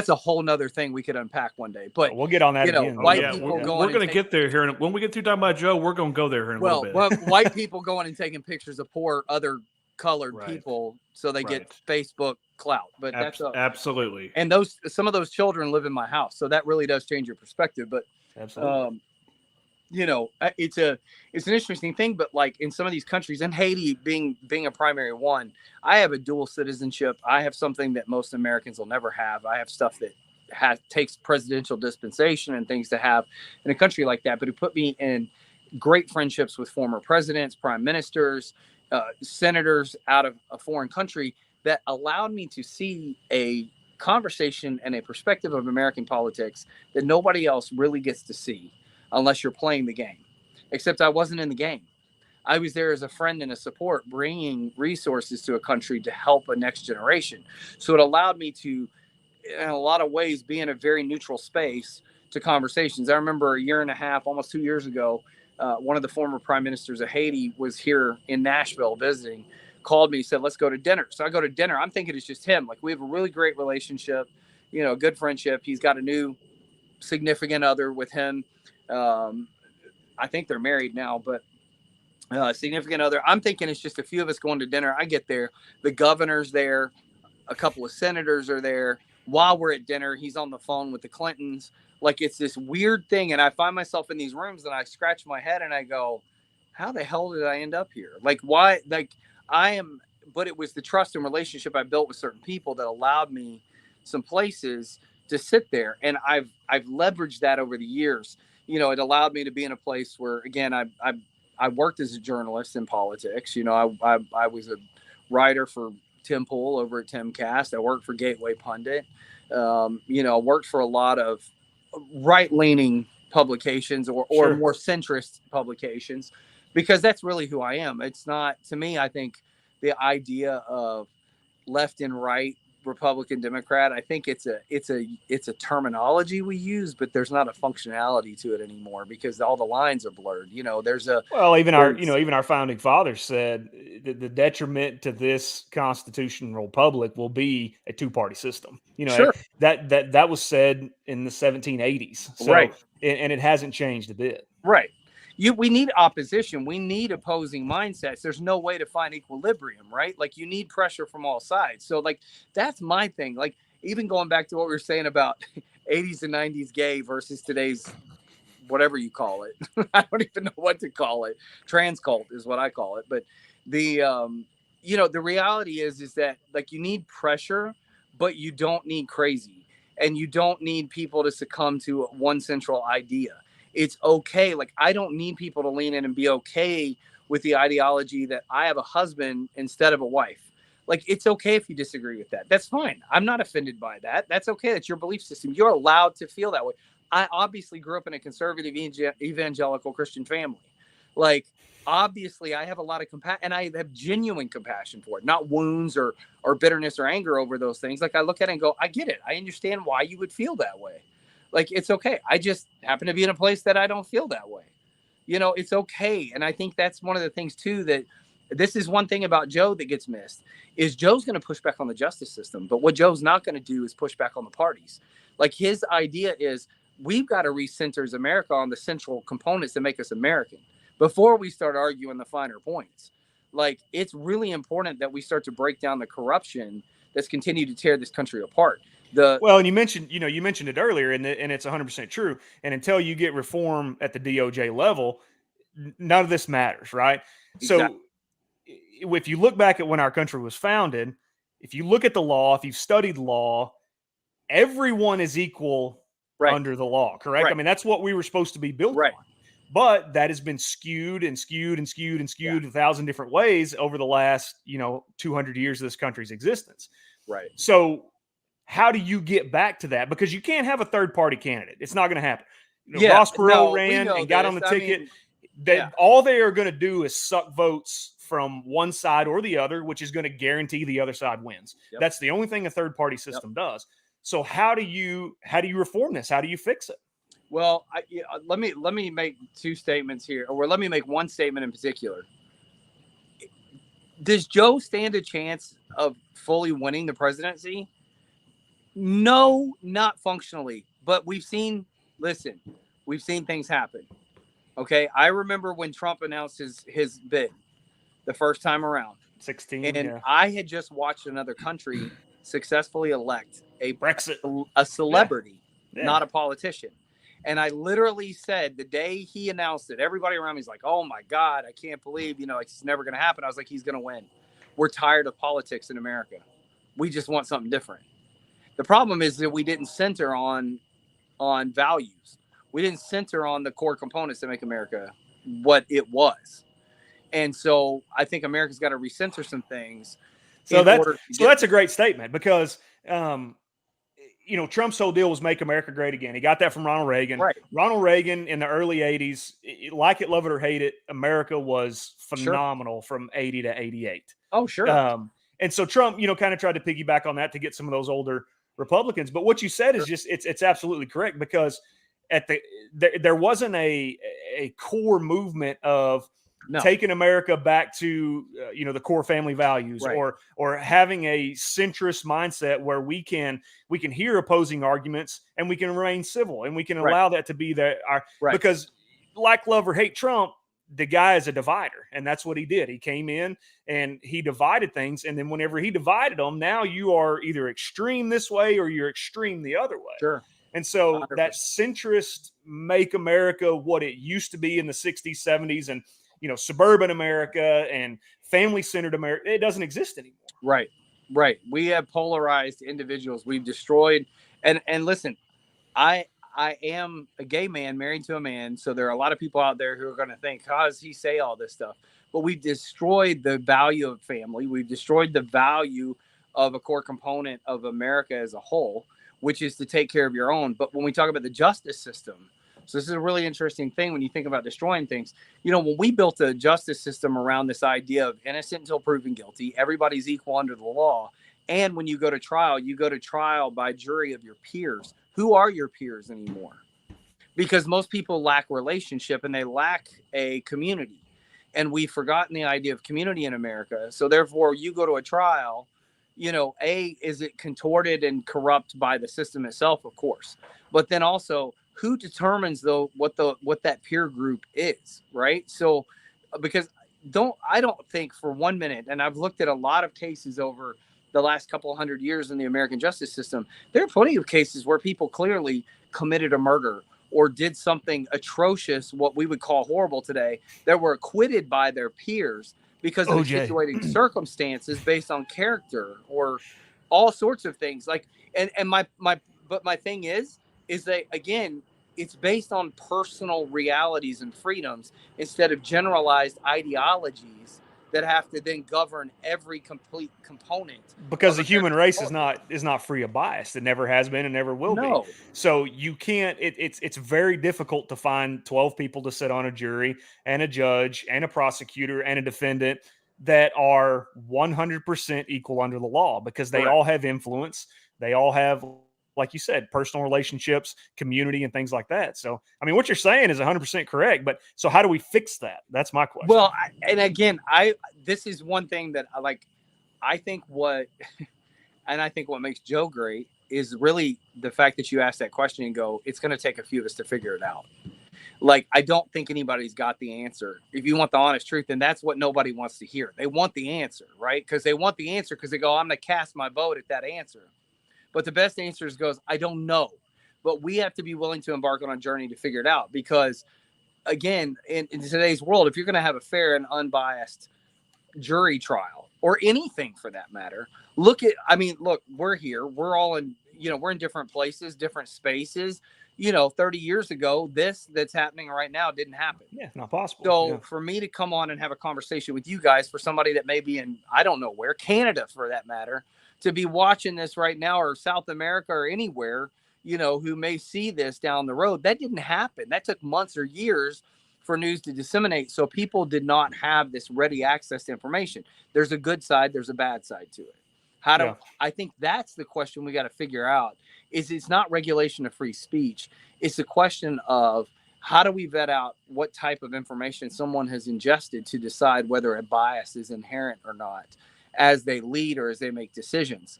a whole nother thing we could unpack one day. But we'll get on that again. We're going to get there here. And when we get through talking about Joe, we're going to go there here in a little bit. Well, white people going and taking pictures of poor other colored people so they get Facebook clout. But that's absolutely. And some of those children live in my house, so that really does change your perspective. But absolutely. it's an interesting thing, but like in some of these countries, and Haiti being a primary one, I have a dual citizenship. I have something that most Americans will never have. I have stuff that takes presidential dispensation and things to have in a country like that, but it put me in great friendships with former presidents, prime ministers, senators out of a foreign country that allowed me to see a conversation and a perspective of American politics that nobody else really gets to see unless you're playing the game. Except I wasn't in the game. I was there as a friend and a support, bringing resources to a country to help a next generation. So it allowed me to, in a lot of ways, be in a very neutral space to conversations. I remember a year and a half, almost 2 years ago, one of the former prime ministers of Haiti was here in Nashville visiting, called me, said, let's go to dinner. So I go to dinner. I'm thinking it's just him. Like, we have a really great relationship, good friendship. He's got a new significant other with him. I think they're married now, but significant other. I'm thinking it's just a few of us going to dinner. I get there. The governor's there. A couple of senators are there. While we're at dinner, he's on the phone with the Clintons. Like, it's this weird thing. And I find myself in these rooms and I scratch my head and I go, how the hell did I end up here? Like, why? Like, but it was the trust and relationship I built with certain people that allowed me some places to sit there. And I've leveraged that over the years. It allowed me to be in a place where, again, I worked as a journalist in politics. I was a writer for Tim Pool over at Timcast. I worked for Gateway Pundit. Worked for a lot of right-leaning publications or Sure. more centrist publications, because that's really who I am. It's not, to me, I think the idea of left and right, Republican, Democrat, I think it's a terminology we use, but there's not a functionality to it anymore because all the lines are blurred. Even our founding fathers said the detriment to this constitutional republic will be a two-party system. Sure. That was said in the 1780s. So, right. And it hasn't changed a bit. Right. We need opposition. We need opposing mindsets. There's no way to find equilibrium, right? Like, you need pressure from all sides. So, like, that's my thing. Like, even going back to what we were saying about 80s and 90s gay versus today's whatever you call it. I don't even know what to call it. Trans cult is what I call it. But the reality is that, like, you need pressure, but you don't need crazy. And you don't need people to succumb to one central idea. It's okay. Like, I don't need people to lean in and be okay with the ideology that I have a husband instead of a wife. Like, it's okay if you disagree with that. That's fine. I'm not offended by that. That's okay. That's your belief system. You're allowed to feel that way. I obviously grew up in a conservative evangelical Christian family. Like, obviously I have a lot of compassion, and I have genuine compassion for it, not wounds or bitterness or anger over those things. Like, I look at it and go, I get it. I understand why you would feel that way. Like, it's okay. I just happen to be in a place that I don't feel that way. It's okay. And I think that's one of the things too, that this is one thing about Joe that gets missed, is Joe's going to push back on the justice system. But what Joe's not going to do is push back on the parties. Like, his idea is we've got to recenter America on the central components that make us American before we start arguing the finer points. Like, it's really important that we start to break down the corruption that's continued to tear this country apart. And you mentioned it earlier, and it's 100% true. And until you get reform at the DOJ level, none of this matters, right? Exactly. So if you look back at when our country was founded, if you look at the law, if you've studied law, everyone is equal under the law, correct? Right. I mean, that's what we were supposed to be built on. But that has been skewed and skewed and skewed and skewed 1,000 different ways over the last, 200 years of this country's existence. Right. So how do you get back to that? Because you can't have a third-party candidate. It's not going to happen. Ross Perot ran and got on the ticket. All they are going to do is suck votes from one side or the other, which is going to guarantee the other side wins. Yep. That's the only thing a third-party system does. So how do you reform this? How do you fix it? Well, let me make two statements here, or let me make one statement in particular. Does Joe stand a chance of fully winning the presidency? No, not functionally, but we've seen things happen. Okay. I remember when Trump announced his bid the first time around, 16. And I had just watched another country successfully elect a Brexit, a celebrity, not a politician. And I literally said the day he announced it, everybody around me is like, oh my God, I can't believe, like, it's never going to happen. I was like, he's going to win. We're tired of politics in America. We just want something different. The problem is that we didn't center on values. We didn't center on the core components that make America what it was. And so I think America's got to recenter some things. So that's a great statement because, Trump's whole deal was make America great again. He got that from Ronald Reagan. Right. Ronald Reagan in the early 80s, like it, love it, or hate it, America was phenomenal from 80 to 88. Oh, sure. And so Trump, kind of tried to piggyback on that to get some of those older Republicans. But what you said is just, it's absolutely correct because there wasn't a core movement of taking America back to the core family values, right, or having a centrist mindset where we can hear opposing arguments and we can remain civil and we can allow that to be because like, love, or hate Trump, the guy is a divider, and that's what he did. He came in and he divided things, and then whenever he divided them, now you are either extreme this way or you're extreme the other way. Sure. And so 100%. that centrist make America what it used to be in the 60s, 70s, and suburban America and family-centered America, it doesn't exist anymore. Right. We have polarized individuals. We've destroyed. And listen, I am a gay man married to a man, so there are a lot of people out there who are going to think, how does he say all this stuff? But we've destroyed the value of family. We've destroyed the value of a core component of America as a whole, which is to take care of your own. But when we talk about the justice system, so this is a really interesting thing when you think about destroying things. When we built a justice system around this idea of innocent until proven guilty, everybody's equal under the law. And when you go to trial by jury of your peers. Who are your peers anymore? Because most people lack relationship and they lack a community. And we've forgotten the idea of community in America. So therefore, you go to a trial, is it contorted and corrupt by the system itself? Of course. But then also, who determines what that peer group is, right? So, because I don't think for 1 minute, and I've looked at a lot of cases over the last couple 100 years in the American justice system, there are plenty of cases where people clearly committed a murder or did something atrocious, what we would call horrible today, that were acquitted by their peers because of extenuating circumstances based on character or all sorts of things. Like, but my thing is that, again, it's based on personal realities and freedoms instead of generalized ideologies that have to then govern every complete component. Because the human race is not free of bias. It never has been and never will be. So you can't. It's very difficult to find 12 people to sit on a jury and a judge and a prosecutor and a defendant that are 100% equal under the law, because they all have influence. They all have, like you said, personal relationships, community, and things like that. So, I mean, what you're saying is 100% correct, but so how do we fix that? That's my question. Well, this is one thing that I think what makes Joe great is really the fact that you ask that question and go, it's going to take a few of us to figure it out. Like, I don't think anybody's got the answer. If you want the honest truth, then that's what nobody wants to hear. They want the answer, right? Because they want the answer because they go, I'm going to cast my vote at that answer. But the best answer goes, I don't know. But we have to be willing to embark on a journey to figure it out. Because, again, in today's world, if you're going to have a fair and unbiased jury trial or anything for that matter, look, we're here. We're all in, we're in different places, different spaces. 30 years ago, that's happening right now didn't happen. Yeah, not possible. So for me to come on and have a conversation with you guys, for somebody that may be in, I don't know where, Canada for that matter, to be watching this right now, or South America or anywhere, who may see this down the road, that didn't happen. That took months or years for news to disseminate. So people did not have this ready access to information. There's a good side, there's a bad side to it. I think that's the question we got to figure out. It's not regulation of free speech. It's a question of how do we vet out what type of information someone has ingested to decide whether a bias is inherent or not as they lead or as they make decisions.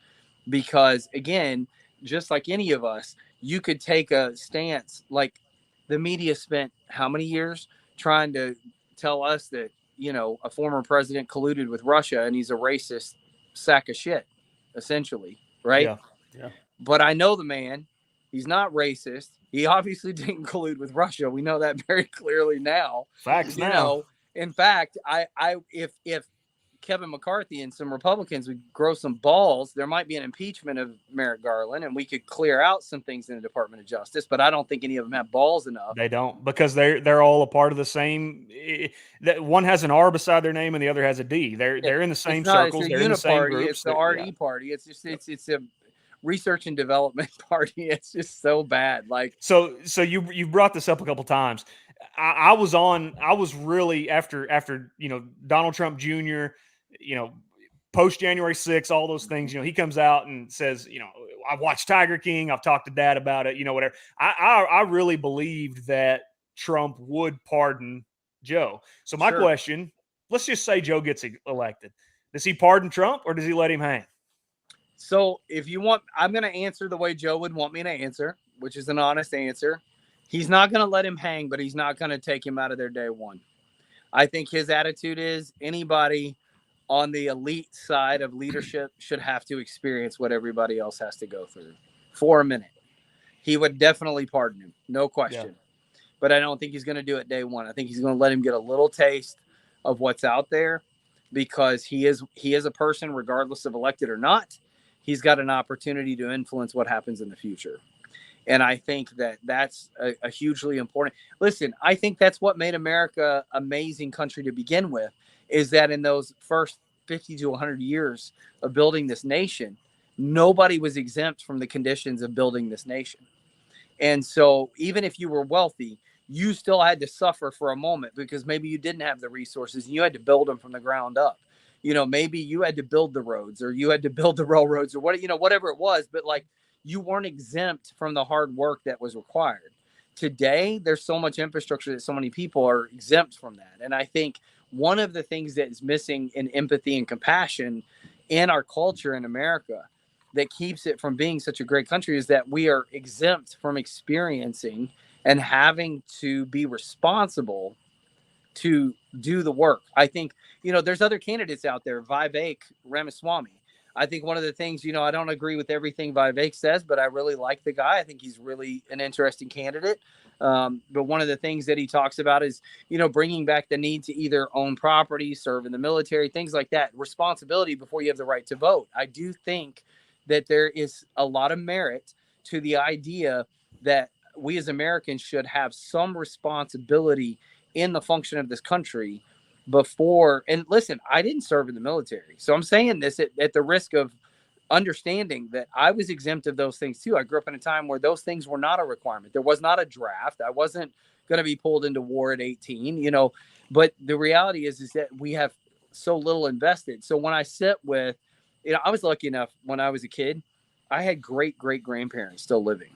Because, again, just like any of us, you could take a stance. Like, the media spent how many years trying to tell us that, a former president colluded with Russia and he's a racist sack of shit, essentially, right? Yeah. But I know the man. He's not racist. He obviously didn't collude with Russia. We know that very clearly now. Facts now. In fact, if Kevin McCarthy and some Republicans would grow some balls, there might be an impeachment of Merrick Garland, and we could clear out some things in the Department of Justice. But I don't think any of them have balls enough. They don't, because they're all a part of the same. That one has an R beside their name and the other has a D. They're in the same circles. They're in the same groups. It's the RD party. It's just it's a research and development party. It's just so bad. Like so you brought this up a couple times. I was really after Donald Trump Jr., post January 6th, all those things, he comes out and says, I've watched Tiger King. I've talked to Dad about it, whatever. I really believed that Trump would pardon Joe. So my question, let's just say Joe gets elected. Does he pardon Trump or does he let him hang? So if you want, I'm going to answer the way Joe would want me to answer, which is an honest answer. He's not going to let him hang, but he's not going to take him out of there day one. I think his attitude is anybody on the elite side of leadership should have to experience what everybody else has to go through for a minute. He would definitely pardon him, no question. Yeah. But I don't think he's going to do it day one. I think he's going to let him get a little taste of what's out there, because he is a person, regardless of elected or not, he's got an opportunity to influence what happens in the future. And I think that's a hugely important. Listen, I think that's what made America an amazing country to begin with, is that in those first 50 to 100 years of building this nation, nobody was exempt from the conditions of building this nation. And so even if you were wealthy, you still had to suffer for a moment, because maybe you didn't have the resources and you had to build them from the ground up. Maybe you had to build the roads, or you had to build the railroads, or whatever it was. But like, you weren't exempt from the hard work that was required. Today, there's so much infrastructure that so many people are exempt from that. And I think one of the things that is missing in empathy and compassion in our culture in America that keeps it from being such a great country is that we are exempt from experiencing and having to be responsible to do the work. I think, there's other candidates out there, Vivek Ramaswamy. I think one of the things, I don't agree with everything Vivek says, but I really like the guy. I think he's really an interesting candidate. But one of the things that he talks about is, bringing back the need to either own property, serve in the military, things like that, responsibility before you have the right to vote. I do think that there is a lot of merit to the idea that we as Americans should have some responsibility in the function of this country before. And listen, I didn't serve in the military, so I'm saying this at the risk of understanding that I was exempt of those things too. I grew up in a time where those things were not a requirement. There was not a draft. I wasn't going to be pulled into war at 18, but the reality is that we have so little invested. So when I sit with, I was lucky enough when I was a kid, I had great grandparents still living.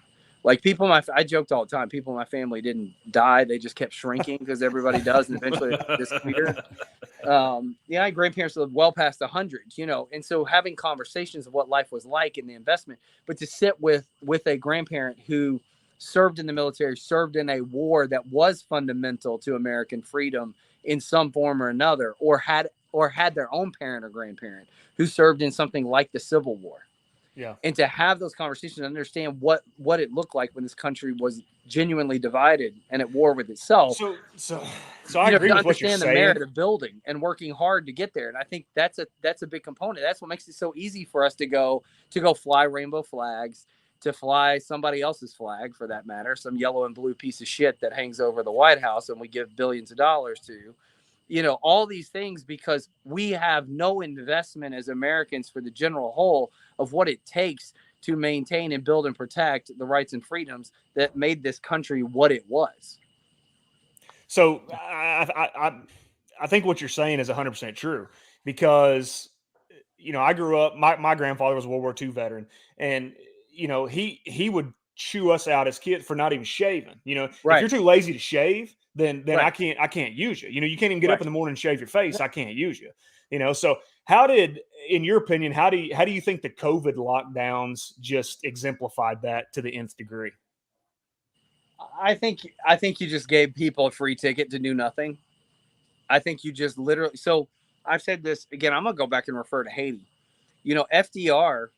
Like I joked all the time, people in my family didn't die. They just kept shrinking, because everybody does. And eventually it disappeared. I had grandparents that lived well past 100, and so having conversations of what life was like and the investment, but to sit with a grandparent who served in the military, served in a war that was fundamental to American freedom in some form or another, or had their own parent or grandparent who served in something like the Civil War. Yeah. And to have those conversations and understand what it looked like when this country was genuinely divided and at war with itself. So I agree with what you're saying. To understand the merit of building and working hard to get there. And I think that's a big component. That's what makes it so easy for us to go fly rainbow flags, to fly somebody else's flag, for that matter, some yellow and blue piece of shit that hangs over the White House and we give billions of dollars to. All these things, because we have no investment as Americans for the general whole of what it takes to maintain and build and protect the rights and freedoms that made this country what it was. So I think what you're saying is 100% true, because, I grew up, my grandfather was a World War II veteran, and, he would chew us out as kids for not even shaving. Right. If you're too lazy to shave, then right. I can't use you. You can't even get up in the morning and shave your face. I can't use you. So in your opinion, how do you think the COVID lockdowns just exemplified that to the nth degree? I think you just gave people a free ticket to do nothing. I think you just literally. So I've said this again. I'm gonna go back and refer to Haiti. FDR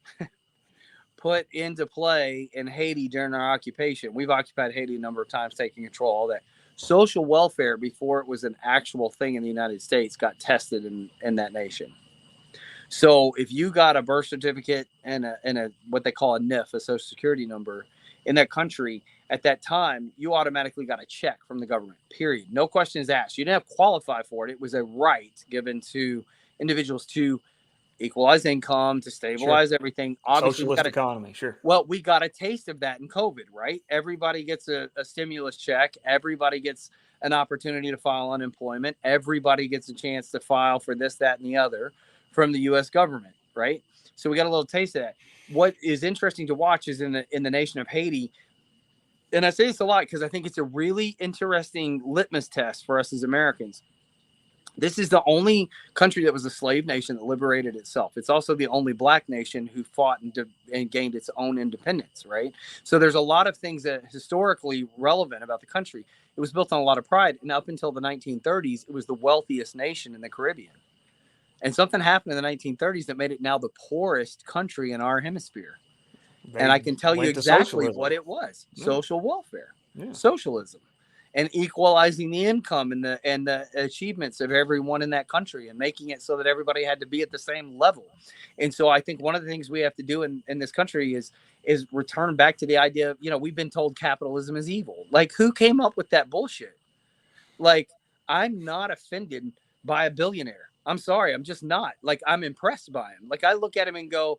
put into play in Haiti during our occupation. We've occupied Haiti a number of times, taking control, all that. Social welfare, before it was an actual thing in the United States, got tested in that nation. So if you got a birth certificate and a what they call a NIF, a social security number, in that country at that time, you automatically got a check from the government, period. No questions asked. You didn't have to qualify for it. It was a right given to individuals to equalize income, to stabilize everything. Obviously, Socialist economy, sure. well, we got a taste of that in COVID, right? Everybody gets a stimulus check. Everybody gets an opportunity to file unemployment. Everybody gets a chance to file for this, that, and the other from the U.S. government, right? So we got a little taste of that. What is interesting to watch is in the nation of Haiti, and I say this a lot because I think it's a really interesting litmus test for us as Americans. This is the only country that was a slave nation that liberated itself. It's also the only black nation who fought and gained its own independence, right? So there's a lot of things that are historically relevant about the country. It was built on a lot of pride. And up until the 1930s, it was the wealthiest nation in the Caribbean. And something happened in the 1930s that made it now the poorest country in our hemisphere. And I can tell you exactly what it was. Social welfare, socialism. And equalizing the income and the achievements of everyone in that country and making it so that everybody had to be at the same level. And so I think one of the things we have to do in this country is return back to the idea of, we've been told capitalism is evil. Like, who came up with that bullshit? Like, I'm not offended by a billionaire. I'm sorry. I'm just not. Like, I'm impressed by him. Like, I look at him and go,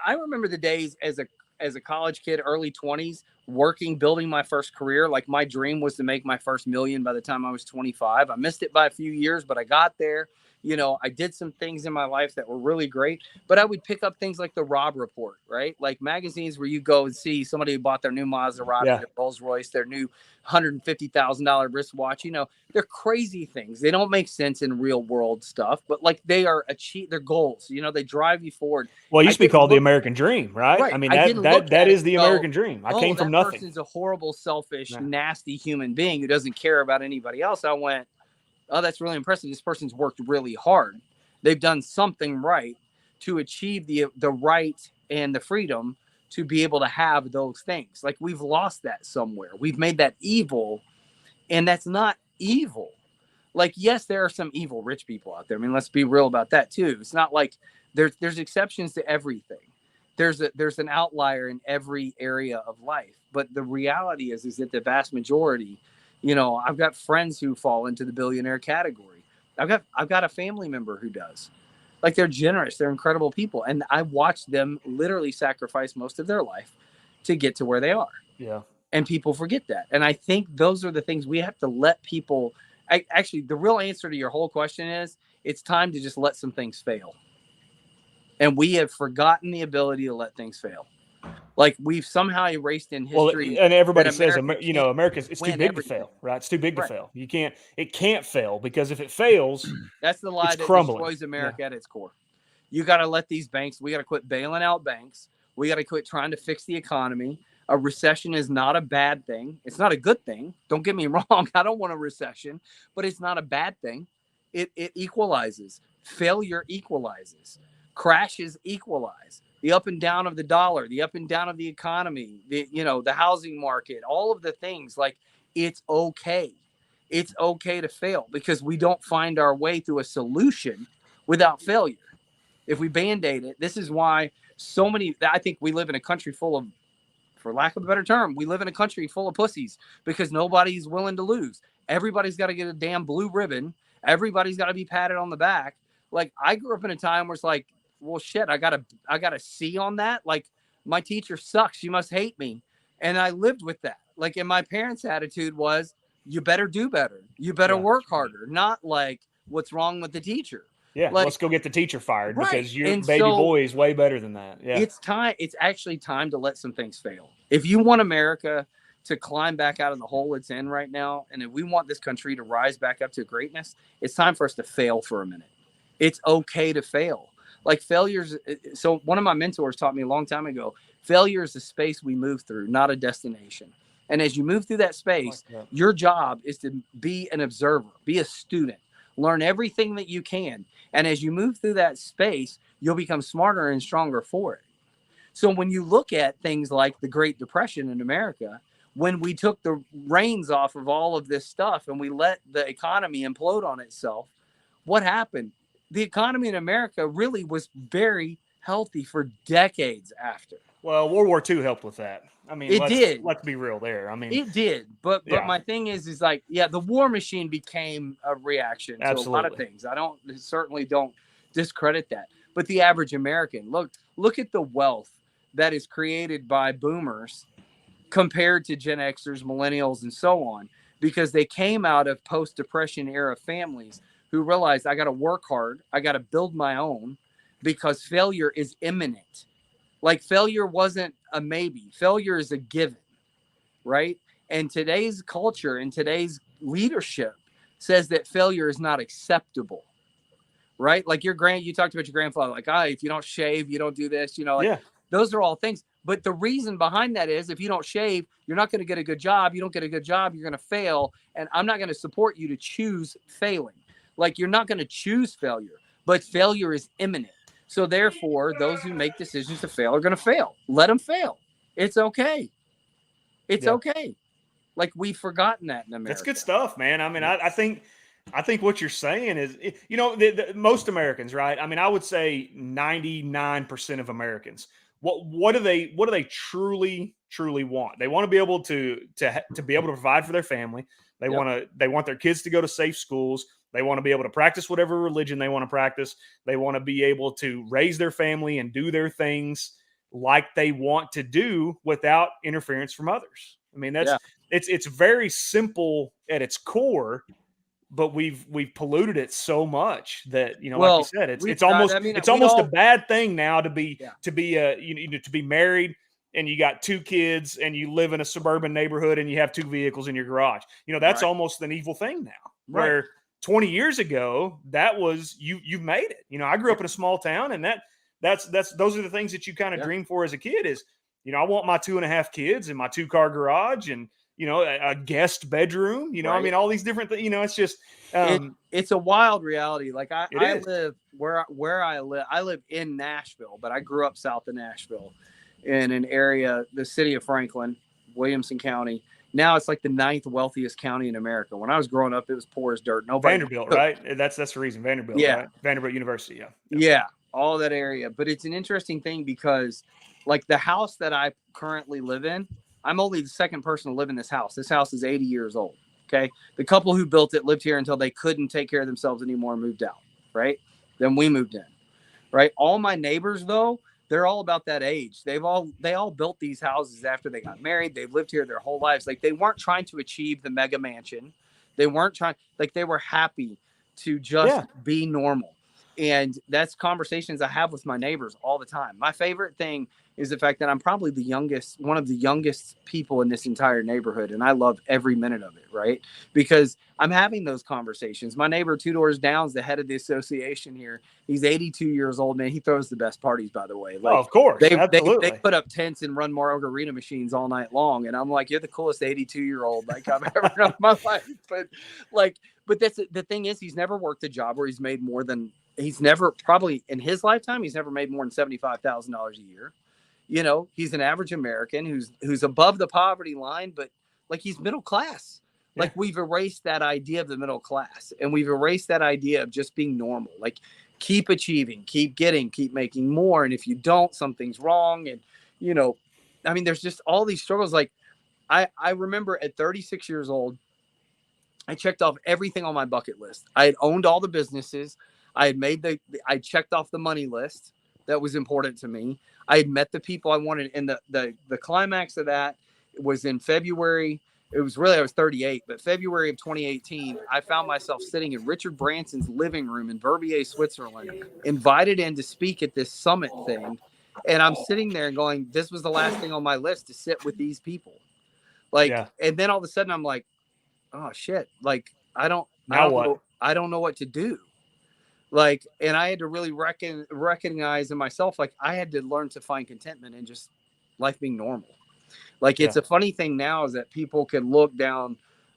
I remember the days as a college kid, early 20s, working, building my first career. Like, my dream was to make my first million by the time I was 25. I missed it by a few years, but I got there. I did some things in my life that were really great, but I would pick up things like the Rob Report, right? Like magazines where you go and see somebody who bought their new Maserati, their Rolls Royce, their new $150,000 wristwatch. They're crazy things. They don't make sense in real world stuff, but like they are their goals. They drive you forward. Well, it used to be called the American Dream, right? I mean, that is the American dream. I came from nothing. That person's a horrible, selfish, nasty human being who doesn't care about anybody else. I went, oh, that's really impressive. This person's worked really hard. They've done something right to achieve the right and the freedom to be able to have those things. Like, we've lost that somewhere. We've made that evil, and that's not evil. Like, yes, there are some evil rich people out there. I mean, let's be real about that too. It's not like there's exceptions to everything. There's an outlier in every area of life. But the reality is that the vast majority, I've got friends who fall into the billionaire category. I've got a family member who does. Like, they're generous. They're incredible people. And I watched them literally sacrifice most of their life to get to where they are. Yeah. And people forget that. And I think those are the things we have to let people. Actually, the real answer to your whole question is it's time to just let some things fail. And we have forgotten the ability to let things fail. Like, we've somehow erased in history. Well, and everybody says, America's it's too big to fail, right? It's too big to fail. It can't fail, because if it fails, that's the lie that destroys America at its core. You got to let these banks, we got to quit bailing out banks. We got to quit trying to fix the economy. A recession is not a bad thing. It's not a good thing. Don't get me wrong. I don't want a recession, but it's not a bad thing. It equalizes. Failure equalizes. Crashes equalize. The up and down of the dollar, the up and down of the economy, the housing market, all of the things. Like, it's okay. It's okay to fail, because we don't find our way through a solution without failure. If we band-aid it, this is why I think we live in a country full of, for lack of a better term, we live in a country full of pussies, because nobody's willing to lose. Everybody's got to get a damn blue ribbon. Everybody's got to be patted on the back. Like, I grew up in a time where it's like, well, shit, I got a C on that. Like, my teacher sucks. She must hate me. And I lived with that. Like, and my parents' attitude was, you better do better. You better work harder. Not like, what's wrong with the teacher? Yeah, like, let's go get the teacher fired, because your baby boy is way better than that. Yeah, it's time. It's actually time to let some things fail. If you want America to climb back out of the hole it's in right now, and if we want this country to rise back up to greatness, it's time for us to fail for a minute. It's okay to fail. Like, failures. So one of my mentors taught me a long time ago, failure is a space we move through, not a destination. And as you move through that space, your job is to be an observer, be a student, learn everything that you can. And as you move through that space, you'll become smarter and stronger for it. So when you look at things like the Great Depression in America, when we took the reins off of all of this stuff and we let the economy implode on itself, what happened? The economy in America really was very healthy for decades after. Well, World War II helped with that. I mean, It did. let's be real there. I mean, It did, but Yeah. my thing is like, yeah, the war machine became a reaction to a lot of Absolutely. things. I certainly don't discredit that, but the average American, look at the wealth that is created by boomers compared to Gen Xers, millennials, and so on, because they came out of post-Depression era families who realized I got to work hard, I got to build my own, because failure is imminent. Like failure wasn't a maybe, failure is a given, right? And today's culture and today's leadership says that failure is not acceptable, right? Like you talked about your grandfather, like, if you don't shave, you don't do this, Yeah. those are all things. But the reason behind that is if you don't shave, you're not going to get a good job. You don't get a good job, you're going to fail. And I'm not going to support you to choose failing. Like you're not going to choose failure, but failure is imminent. So therefore, those who make decisions to fail are going to fail. Let them fail. It's okay. It's Yeah. okay. Like we've forgotten that in America. That's good stuff, man. I mean, I think what you're saying is, most Americans, right? I mean, I would say 99% of Americans. What do they truly want? They want to be able to be able to provide for their family. They want their kids to go to safe schools. They want to be able to practice whatever religion they want to practice. They want to be able to raise their family and do their things like they want to do without interference from others. I mean, it's very simple at its core, but we've polluted it so much that, like you said, it's almost a bad thing now to be married and you got 2 kids and you live in a suburban neighborhood and you have 2 vehicles in your garage. That's almost an evil thing now. Right. Where 20 years ago, that was you've made it. I grew up in a small town, and those are the things that you kind of dream for as a kid is, I want my 2.5 kids and my 2-car garage and, a guest bedroom, I mean, all these different things, it's just, it's a wild reality. Like I is. live where I live in Nashville, but I grew up south of Nashville in an area, the city of Franklin, Williamson County. Now it's like the 9th wealthiest county in America. When I was growing up, it was poor as dirt. Nobody Vanderbilt, right? That's the reason. Vanderbilt, right? Vanderbilt University, yeah, all that area. But it's an interesting thing because, like, the house that I currently live in, I'm only the second person to live in this house. This house is 80 years old. Okay, the couple who built it lived here until they couldn't take care of themselves anymore and moved out. Right? Then we moved in. Right? All my neighbors, though, they're all about that age. They all built these houses after they got married. They've lived here their whole lives. Like they weren't trying to achieve the mega mansion. They weren't trying, like they were happy to just be normal. And that's conversations I have with my neighbors all the time. My favorite thing is the fact that I'm probably one of the youngest people in this entire neighborhood. And I love every minute of it, right? Because I'm having those conversations. My neighbor 2 doors down is the head of the association here. He's 82 years old, man. He throws the best parties, by the way. Like, of course. They put up tents and run margarita machines all night long. And I'm like, you're the coolest 82-year-old like I've ever known in my life. But that's the thing is he's never worked a job where he's made more than, he's never probably in his lifetime, he's never made more than $75,000 a year. He's an average American who's above the poverty line, but like he's middle class. Like we've erased that idea of the middle class and we've erased that idea of just being normal. Like keep achieving, keep making more. And if you don't, something's wrong. And, I mean, there's just all these struggles. Like I remember at 36 years old, I checked off everything on my bucket list. I had owned all the businesses. I had I checked off the money list that was important to me. I had met the people I wanted. And the climax of that was in February. It was really, I was 38, but February of 2018, I found myself sitting in Richard Branson's living room in Verbier, Switzerland, invited in to speak at this summit thing. And I'm sitting there and going, this was the last thing on my list to sit with these people. And then all of a sudden I'm like, oh shit. Like, I don't know what to do. Like, and I had to really recognize in myself, like I had to learn to find contentment in just life being normal. Like, it's a funny thing now is that people can look down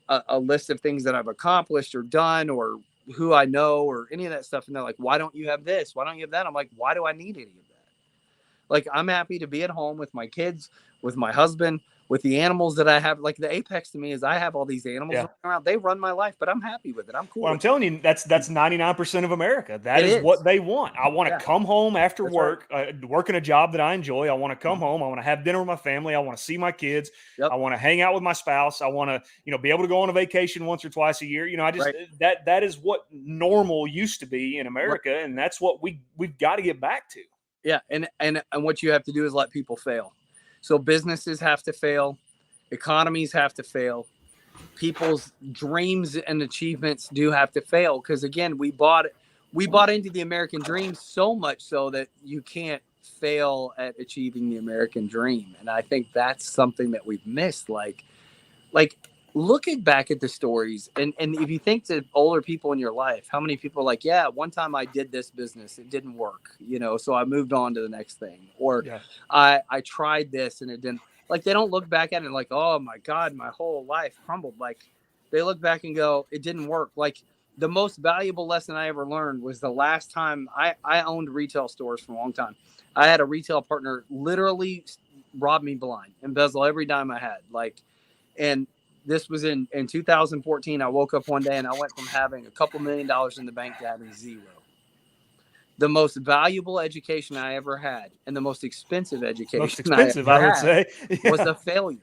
a list of things that I've accomplished or done or who I know or any of that stuff. And they're like, why don't you have this? Why don't you have that? I'm like, why do I need any of that? Like, I'm happy to be at home with my kids, with my husband, with the animals that I have. Like, the apex to me is I have all these animals Yeah. running around. They run my life, but I'm happy with it. I'm cool. Well, I'm with telling you, that's 99% of America. That It is is. what they want. I want to Yeah. come home after That's work, working a job that I enjoy. I want to come home. I want to have dinner with my family. I want to see my kids. Yep. I want to hang out with my spouse. I want to, be able to go on a vacation once or twice a year. I just that is what normal used to be in America, and that's what we've got to get back to. Yeah, and what you have to do is let people fail. So businesses have to fail, economies have to fail, people's dreams and achievements do have to fail, because again, we bought into the American dream so much so that you can't fail at achieving the American dream. And I think that's something that we've missed. Like looking back at the stories, and if you think to older people in your life, how many people are like, yeah, one time I did this business, it didn't work, so I moved on to the next thing, or I tried this and it didn't. Like, they don't look back at it like, oh my God, my whole life crumbled. Like, they look back and go, it didn't work. Like, the most valuable lesson I ever learned was the last time I owned retail stores for a long time. I had a retail partner literally rob me blind, embezzle every dime I had. And this was in 2014. I woke up one day and I went from having a couple $1 million in the bank to having zero. The most valuable education I ever had, and the most expensive education I would say, was a failure.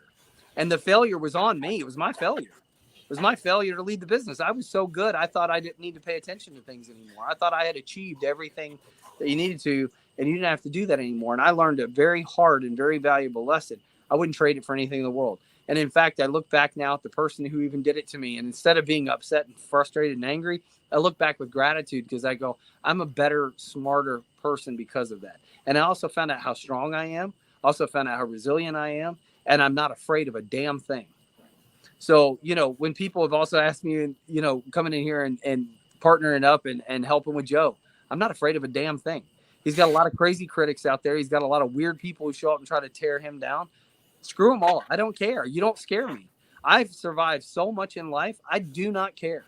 And the failure was on me. It was my failure. It was my failure to lead the business. I was so good, I thought I didn't need to pay attention to things anymore. I thought I had achieved everything that you needed to, and you didn't have to do that anymore. And I learned a very hard and very valuable lesson. I wouldn't trade it for anything in the world. And in fact, I look back now at the person who even did it to me, and instead of being upset and frustrated and angry, I look back with gratitude, because I go, I'm a better, smarter person because of that. And I also found out how strong I am. Also found out how resilient I am. And I'm not afraid of a damn thing. So, when people have also asked me, coming in here and partnering up and helping with Joe, I'm not afraid of a damn thing. He's got a lot of crazy critics out there. He's got a lot of weird people who show up and try to tear him down. Screw them all. I don't care. You don't scare me. I've survived so much in life. I do not care.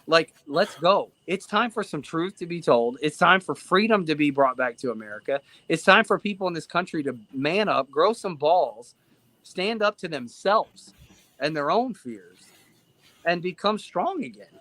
Like, let's go. It's time for some truth to be told. It's time for freedom to be brought back to America. It's time for people in this country to man up, grow some balls, stand up to themselves and their own fears, and become strong again.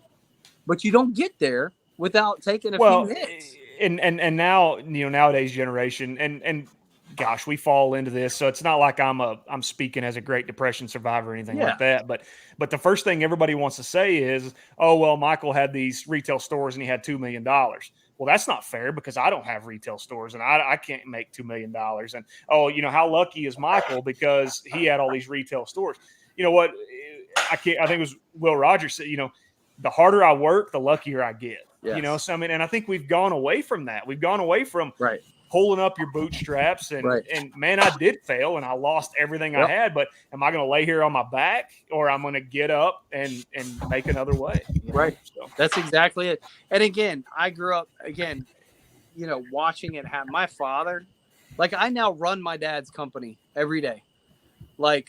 But you don't get there without taking a few hits. And now, nowadays generation, and gosh, we fall into this. So it's not like I'm speaking as a Great Depression survivor or anything like that. But the first thing everybody wants to say is, oh, well, Michael had these retail stores and he had $2 million. Well, that's not fair, because I don't have retail stores and I can't make $2 million. And, oh, how lucky is Michael because he had all these retail stores. You know what? I think it was Will Rogers said, the harder I work, the luckier I get. Yes. So, and I think we've gone away from that. We've gone away from pulling up your bootstraps and man, I did fail and I lost everything I had, but am I going to lay here on my back, or I'm going to get up and make another way? So that's exactly it. And again, I grew up watching it happen. My father, I now run my dad's company every day. I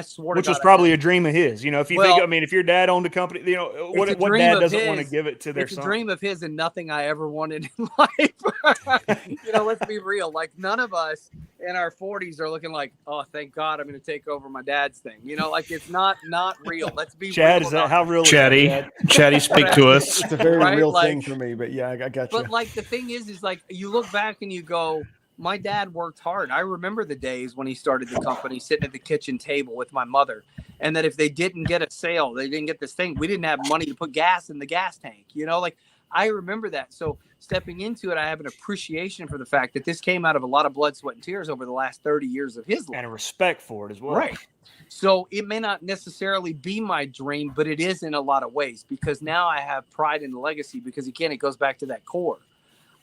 swore to Which God, was probably a dream of his. If you if your dad owned a company, what dad doesn't want to give it to their son? It's a dream of his and nothing I ever wanted in life. Let's be real. None of us in our 40s are looking like, oh, thank God I'm going to take over my dad's thing. It's not real. Let's be Chad, real. Is that how real? Chatty, speak to us. It's a very real thing for me, but yeah, I got you. But the thing is you look back and you go, my dad worked hard. I remember the days when he started the company, sitting at the kitchen table with my mother, and that if they didn't get a sale, they didn't get this thing, we didn't have money to put gas in the gas tank. I remember that. So stepping into it, I have an appreciation for the fact that this came out of a lot of blood, sweat, and tears over the last 30 years of his life. And a respect for it as well. Right. So it may not necessarily be my dream, but it is in a lot of ways, because now I have pride in the legacy, because again, it goes back to that core.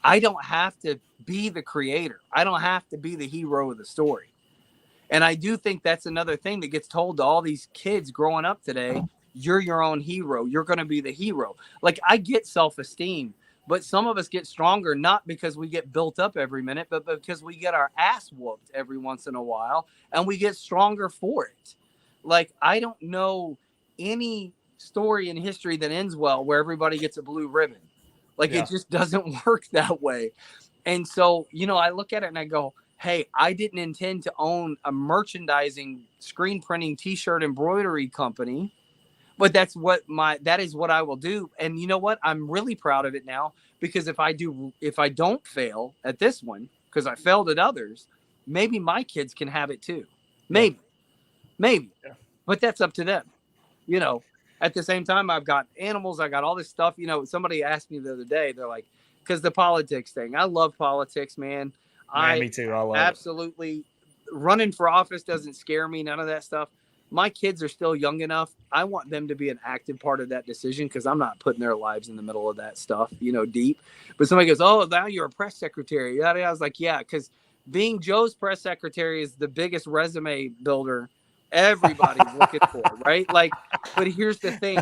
I don't have to be the creator. I don't have to be the hero of the story. And I do think that's another thing that gets told to all these kids growing up today. You're your own hero. You're going to be the hero. I get self-esteem, but some of us get stronger, not because we get built up every minute, but because we get our ass whooped every once in a while, and we get stronger for it. I don't know any story in history that ends well where everybody gets a blue ribbon. It just doesn't work that way. And so, I look at it and I go, hey, I didn't intend to own a merchandising, screen printing, t-shirt embroidery company, but that is what I will do. And you know what? I'm really proud of it now, because if I don't fail at this one, because I failed at others, maybe my kids can have it too. Maybe. Yeah. But that's up to them. You know, at the same time, I've got animals. I got all this stuff. You know, somebody asked me the other day, they're like, because the politics thing, I love politics, man. Me too. I love it. Absolutely. Running for office doesn't scare me. None of that stuff. My kids are still young enough. I want them to be an active part of that decision, because I'm not putting their lives in the middle of that stuff, you know, deep. But somebody goes, oh, now you're a press secretary. I was like, yeah, because being Joe's press secretary is the biggest resume builder everybody's looking for, right? Like, but here's the thing.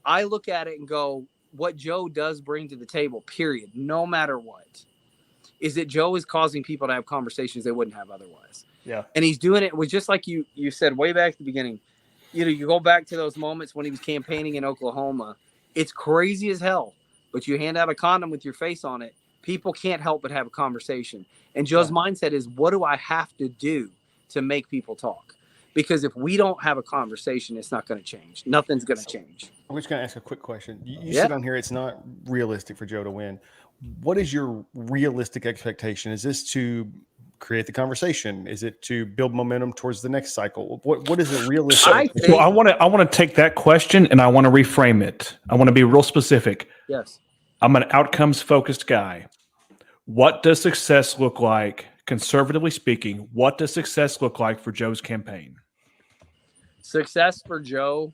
I look at it and go, what Joe does bring to the table, period, no matter what, is that Joe is causing people to have conversations they wouldn't have otherwise. Yeah. And he's doing it with, just like you said way back at the beginning, you know, you go back to those moments when he was campaigning in Oklahoma. It's crazy as hell, but you hand out a condom with your face on it, people can't help but have a conversation. And Joe's mindset is, what do I have to do to make people talk? Because if we don't have a conversation, it's not going to change. Nothing's going to change. I'm just going to ask a quick question. You said on here it's not realistic for Joe to win. What is your realistic expectation? Is this to create the conversation? Is it to build momentum towards the next cycle? What is it realistic? Well, I want to take that question and I want to reframe it. I want to be real specific. Yes. I'm an outcomes focused guy. What does success look like, conservatively speaking? What does success look like for Joe's campaign? Success for Joe.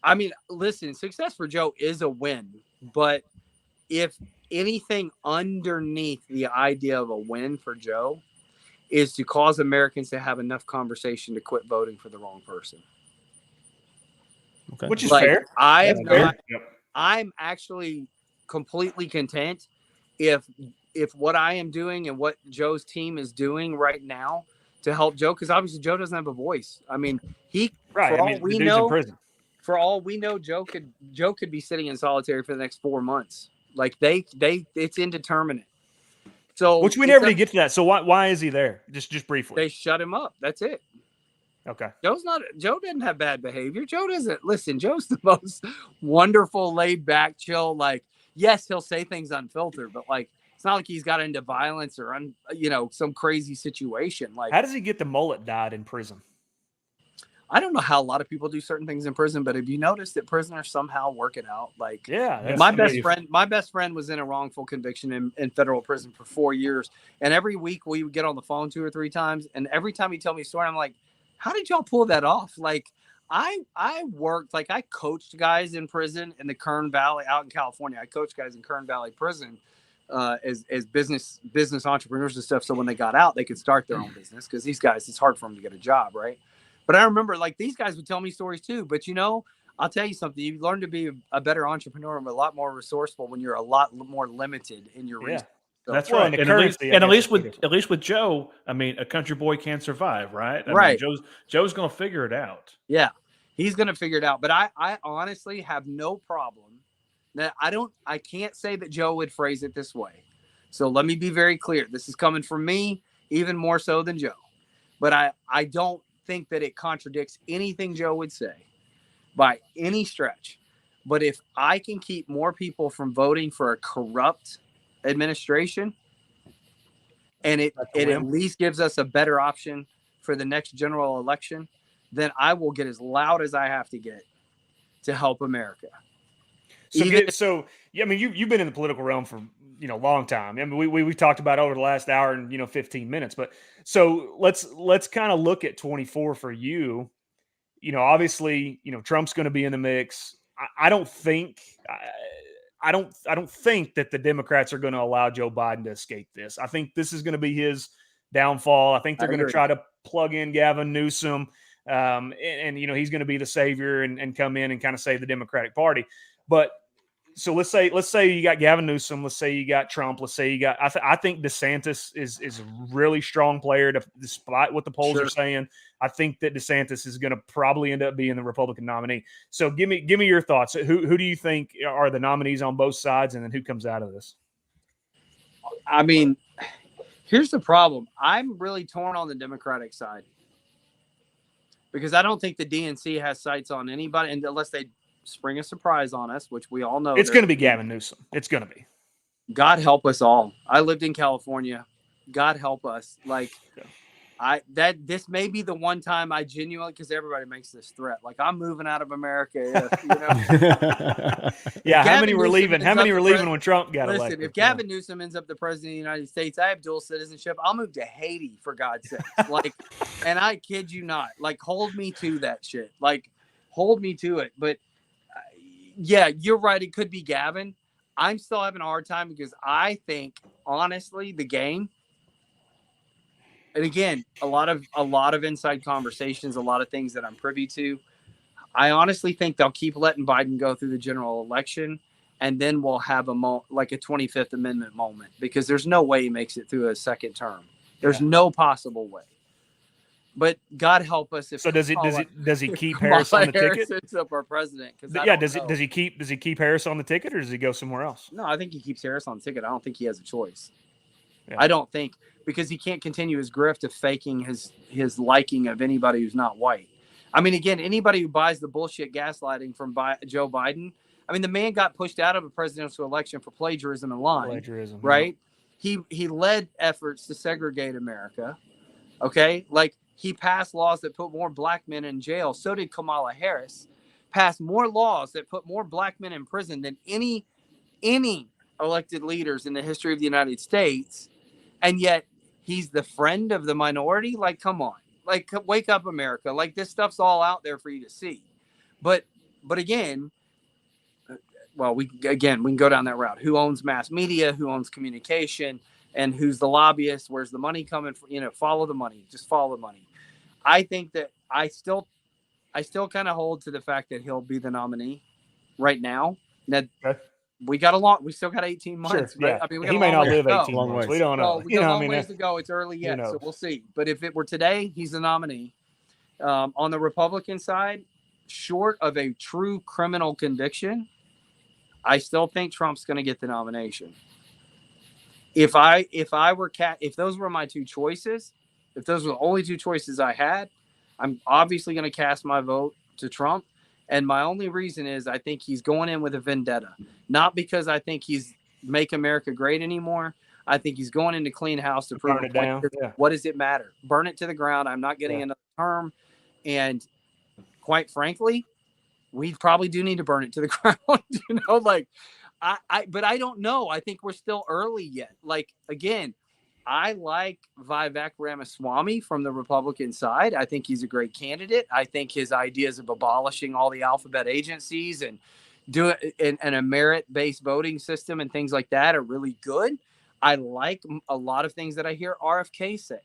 I mean, listen, success for Joe is a win, but if anything underneath the idea of a win for Joe is to cause Americans to have enough conversation to quit voting for the wrong person. Okay. Which is fair. I'm actually completely content if what I am doing and what Joe's team is doing right now to help Joe, because obviously Joe doesn't have a voice. I mean, for all we know, Joe could be sitting in solitary for the next 4 months. Like it's indeterminate. So which we never did get to that. So why is he there? Just briefly. They shut him up. That's it. Okay. Joe didn't have bad behavior. Joe doesn't listen. Joe's the most wonderful, laid back, chill. Like, yes, he'll say things unfiltered, but like, it's not like he's got into violence or some crazy situation. Like, how does he get the mullet dyed in prison? I don't know how a lot of people do certain things in prison, but have you noticed that prisoners somehow work it out? Like, yeah, my best friend was in a wrongful conviction in federal prison for 4 years. And every week we would get on the phone 2 or 3 times. And every time he tell me a story, I'm like, how did y'all pull that off? Like, I worked, like, I coached guys in prison in the Kern Valley out in California. I coached guys in Kern Valley prison as business entrepreneurs and stuff. So when they got out, they could start their own business, because these guys, it's hard for them to get a job, right? But I remember, like, these guys would tell me stories too. But, I'll tell you something. You learn to be a better entrepreneur and a lot more resourceful when you're a lot more limited in your resources. So, that's right. And at least with Joe, I mean, a country boy can't survive, right? I mean, Joe's going to figure it out. Yeah, he's going to figure it out. But I honestly have no problem. Now, I can't say that Joe would phrase it this way. So let me be very clear. This is coming from me, even more so than Joe. But I don't think that it contradicts anything Joe would say by any stretch. But if I can keep more people from voting for a corrupt administration, and it at least gives us a better option for the next general election, then I will get as loud as I have to get to help America. I mean, you've been in the political realm for a long time. I mean, we talked about over the last hour and 15 minutes. But so let's kind of look at 24 for you. Obviously, Trump's going to be in the mix. I don't think that the Democrats are going to allow Joe Biden to escape this. I think this is going to be his downfall. I think they're going to try to plug in Gavin Newsom, and he's going to be the savior and come in and kind of save the Democratic Party. But so let's say you got Gavin Newsom. Let's say you got Trump. Let's say you got. I think DeSantis is a really strong player, despite what the polls are saying. I think that DeSantis is going to probably end up being the Republican nominee. So give me your thoughts. Who do you think are the nominees on both sides, and then who comes out of this? I mean, Here's the problem. I'm really torn on the Democratic side because I don't think the DNC has sights on anybody, and unless they spring a surprise on us, which we all know It's going to be Gavin Newsom. It's going to be. God help us all. I lived in California. God help us. Like, this may be the one time I genuinely, because everybody makes this threat. Like, I'm moving out of America. If, you know, Yeah, how many Gavin were Newsom leaving? How ends many up were the leaving when Trump got Listen, elected? if Gavin Newsom ends up the president of the United States, I have dual citizenship. I'll move to Haiti, for God's sake. Like, and I kid you not. Like, hold me to that shit. Like, hold me to it. But yeah, you're right. It could be Gavin. I'm still having a hard time because I think, honestly, the game. And again, a lot of inside conversations, a lot of things that I'm privy to. I honestly think they'll keep letting Biden go through the general election, and then we'll have like a 25th Amendment moment, because there's no way he makes it through a second term. There's no possible way. But God help us if. So does he keep Harris on the ticket? Ends up our president. Does he keep Harris on the ticket, or does he go somewhere else? No, I think he keeps Harris on the ticket. I don't think he has a choice. Yeah. I don't think, because he can't continue his grift of faking his liking of anybody who's not white. I mean, again, anybody who buys the bullshit gaslighting from Joe Biden. I mean, the man got pushed out of a presidential election for plagiarism and lying. Right? Yeah. He led efforts to segregate America. Okay, like, he passed laws that put more black men in jail. So did Kamala Harris. Passed more laws that put more black men in prison than any elected leaders in the history of the United States. And yet he's the friend of the minority. Like, come on, like, wake up, America. Like, this stuff's all out there for you to see. But again, well, we can go down that route. Who owns mass media? Who owns communication? And who's the lobbyist? Where's the money coming from? You know, follow the money. Just follow the money. I think that I still kind of hold to the fact that he'll be the nominee right now. Now, we still got 18 months. Sure, right? yeah. I mean, he may not live 18 months. We don't know. We got a long ways to go. It's early yet, so we'll see. But if it were today, he's the nominee. On the Republican side, short of a true criminal conviction, I still think Trump's going to get the nomination. If those were my two choices, if those were the only two choices I had, I'm obviously going to cast my vote to Trump. And my only reason is I think he's going in with a vendetta, not because I think he's make America great anymore. I think he's going in to clean house to prove it down. Yeah. What does it matter? Burn it to the ground. I'm not getting another term. And quite frankly, we probably do need to burn it to the ground. You know, like, but I don't know. I think we're still early yet. Like, again, I like Vivek Ramaswamy from the Republican side. I think he's a great candidate. I think his ideas of abolishing all the alphabet agencies and do it in a merit-based voting system and things like that are really good. I like a lot of things that I hear RFK say.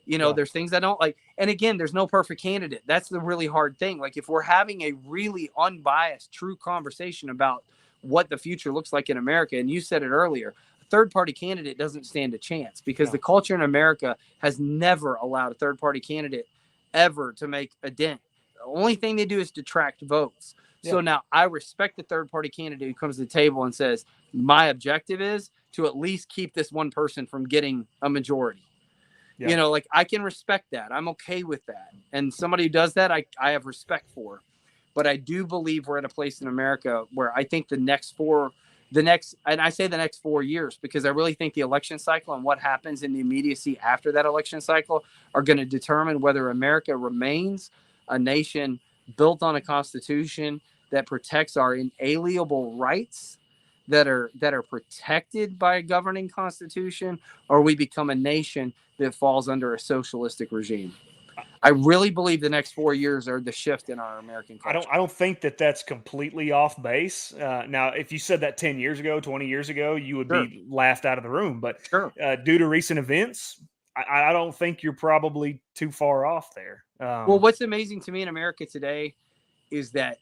You know, there's things I don't like. And again, there's no perfect candidate. That's the really hard thing. Like, if we're having a really unbiased, true conversation about what the future looks like in America, and you said it earlier, third-party candidate doesn't stand a chance, because the culture in America has never allowed a third-party candidate ever to make a dent. The only thing they do is detract votes. Yeah. So now I respect the third-party candidate who comes to the table and says, my objective is to at least keep this one person from getting a majority. Yeah. You know, like, I can respect that. I'm okay with that. And somebody who does that, I have respect for. But I do believe we're at a place in America where I think and I say the next 4 years, because I really think the election cycle and what happens in the immediacy after that election cycle are going to determine whether America remains a nation built on a constitution that protects our inalienable rights, that are protected by a governing constitution, or we become a nation that falls under a socialistic regime. I really believe the next 4 years are the shift in our American culture. I don't think that that's completely off base. Now, if you said that 10 years ago, 20 years ago, you would be laughed out of the room. But due to recent events, I don't think you're probably too far off there. Well, what's amazing to me in America today is that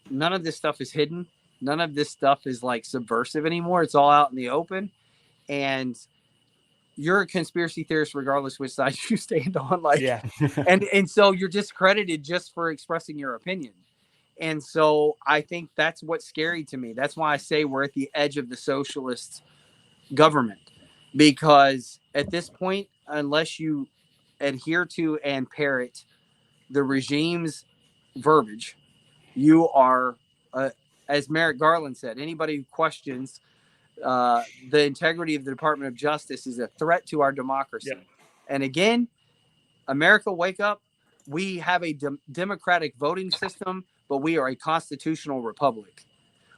none of this stuff is hidden. None of this stuff is like subversive anymore. It's all out in the open. And you're a conspiracy theorist regardless which side you stand on. Like, and so you're discredited just for expressing your opinion. And so I think that's what's scary to me. That's why I say we're at the edge of the socialist government, because at this point, unless you adhere to and parrot the regime's verbiage, you are, as Merrick Garland said, anybody who questions the integrity of the Department of Justice is a threat to our democracy. Yep. And again, America, wake up. We have a democratic voting system, but we are a constitutional republic.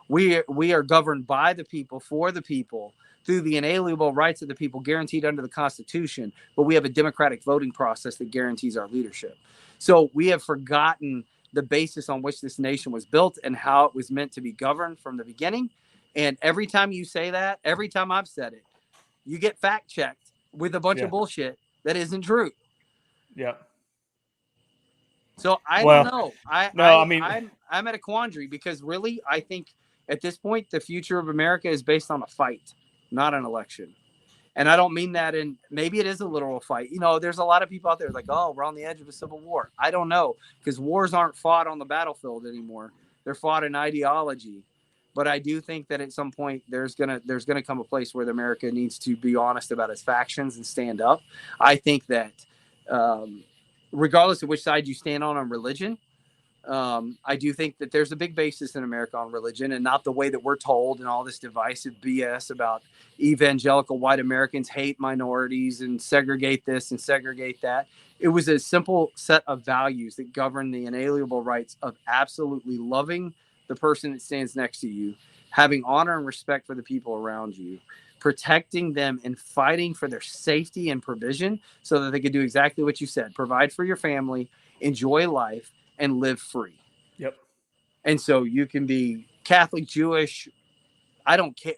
We are governed by the people, for the people, through the inalienable rights of the people guaranteed under the Constitution, but we have a democratic voting process that guarantees our leadership. So we have forgotten the basis on which this nation was built and how it was meant to be governed from the beginning. And every time you say that, every time I've said it, you get fact checked with a bunch of bullshit that isn't true. Yep. So I don't know. I'm at a quandary because really, I think at this point, the future of America is based on a fight, not an election. And I don't mean that in, maybe it is a literal fight. You know, there's a lot of people out there like, oh, we're on the edge of a civil war. I don't know, because wars aren't fought on the battlefield anymore. They're fought in ideology. But I do think that at some point there's gonna come a place where America needs to be honest about its factions and stand up. I think that regardless of which side you stand on religion, I do think that there's a big basis in America on religion, and not the way that we're told and all this divisive BS about evangelical white Americans hate minorities and segregate this and segregate that. It was a simple set of values that govern the inalienable rights of absolutely loving the person that stands next to you, having honor and respect for the people around you, protecting them and fighting for their safety and provision so that they could do exactly what you said, provide for your family, enjoy life, and live free. Yep. And so you can be Catholic, Jewish, I don't care,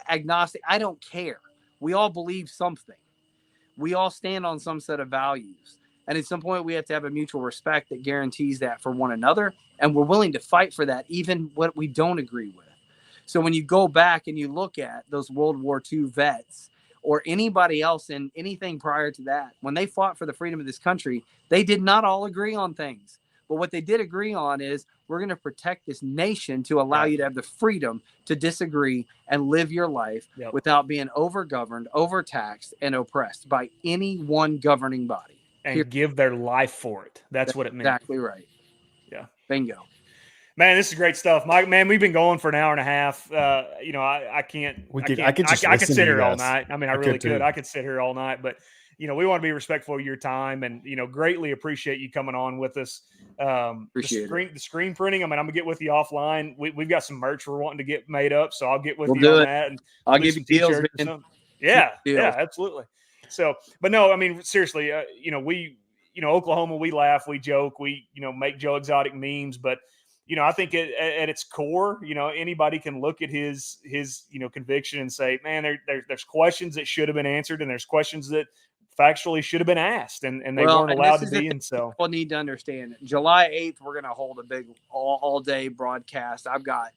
agnostic, I don't care. We all believe something. We all stand on some set of values. And at some point, we have to have a mutual respect that guarantees that for one another. And we're willing to fight for that, even what we don't agree with. So when you go back and you look at those World War II vets or anybody else in anything prior to that, when they fought for the freedom of this country, they did not all agree on things. But what they did agree on is we're going to protect this nation to allow you to have the freedom to disagree and live your life without being overgoverned, overtaxed, and oppressed by any one governing body. And give their life for it. That's what it means. Exactly right. Yeah. Bingo. Man, this is great stuff, Mike. Man, we've been going for an hour and a half. I could sit here all night. I mean, I really could. I could sit here all night, but we want to be respectful of your time and, greatly appreciate you coming on with us. The screen printing. I mean, I'm gonna get with you offline. We've got some merch we're wanting to get made up. So I'll get with you on that. And I'll give you deals. Yeah, absolutely. So, but no, I mean, seriously, Oklahoma, we laugh, we joke, we, make Joe Exotic memes, but, I think at its core, anybody can look at his conviction and say, man, there's questions that should have been answered. And there's questions that factually should have been asked and they weren't allowed to be. And so people need to understand July 8th, we're going to hold a big all day broadcast. I've got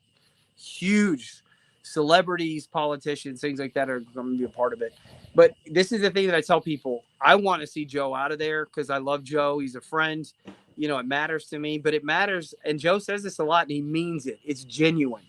huge celebrities, politicians, things like that are going to be a part of it. But this is the thing that I tell people. I want to see Joe out of there because I love Joe. He's a friend. It matters to me, but it matters. And Joe says this a lot and he means it. It's genuine.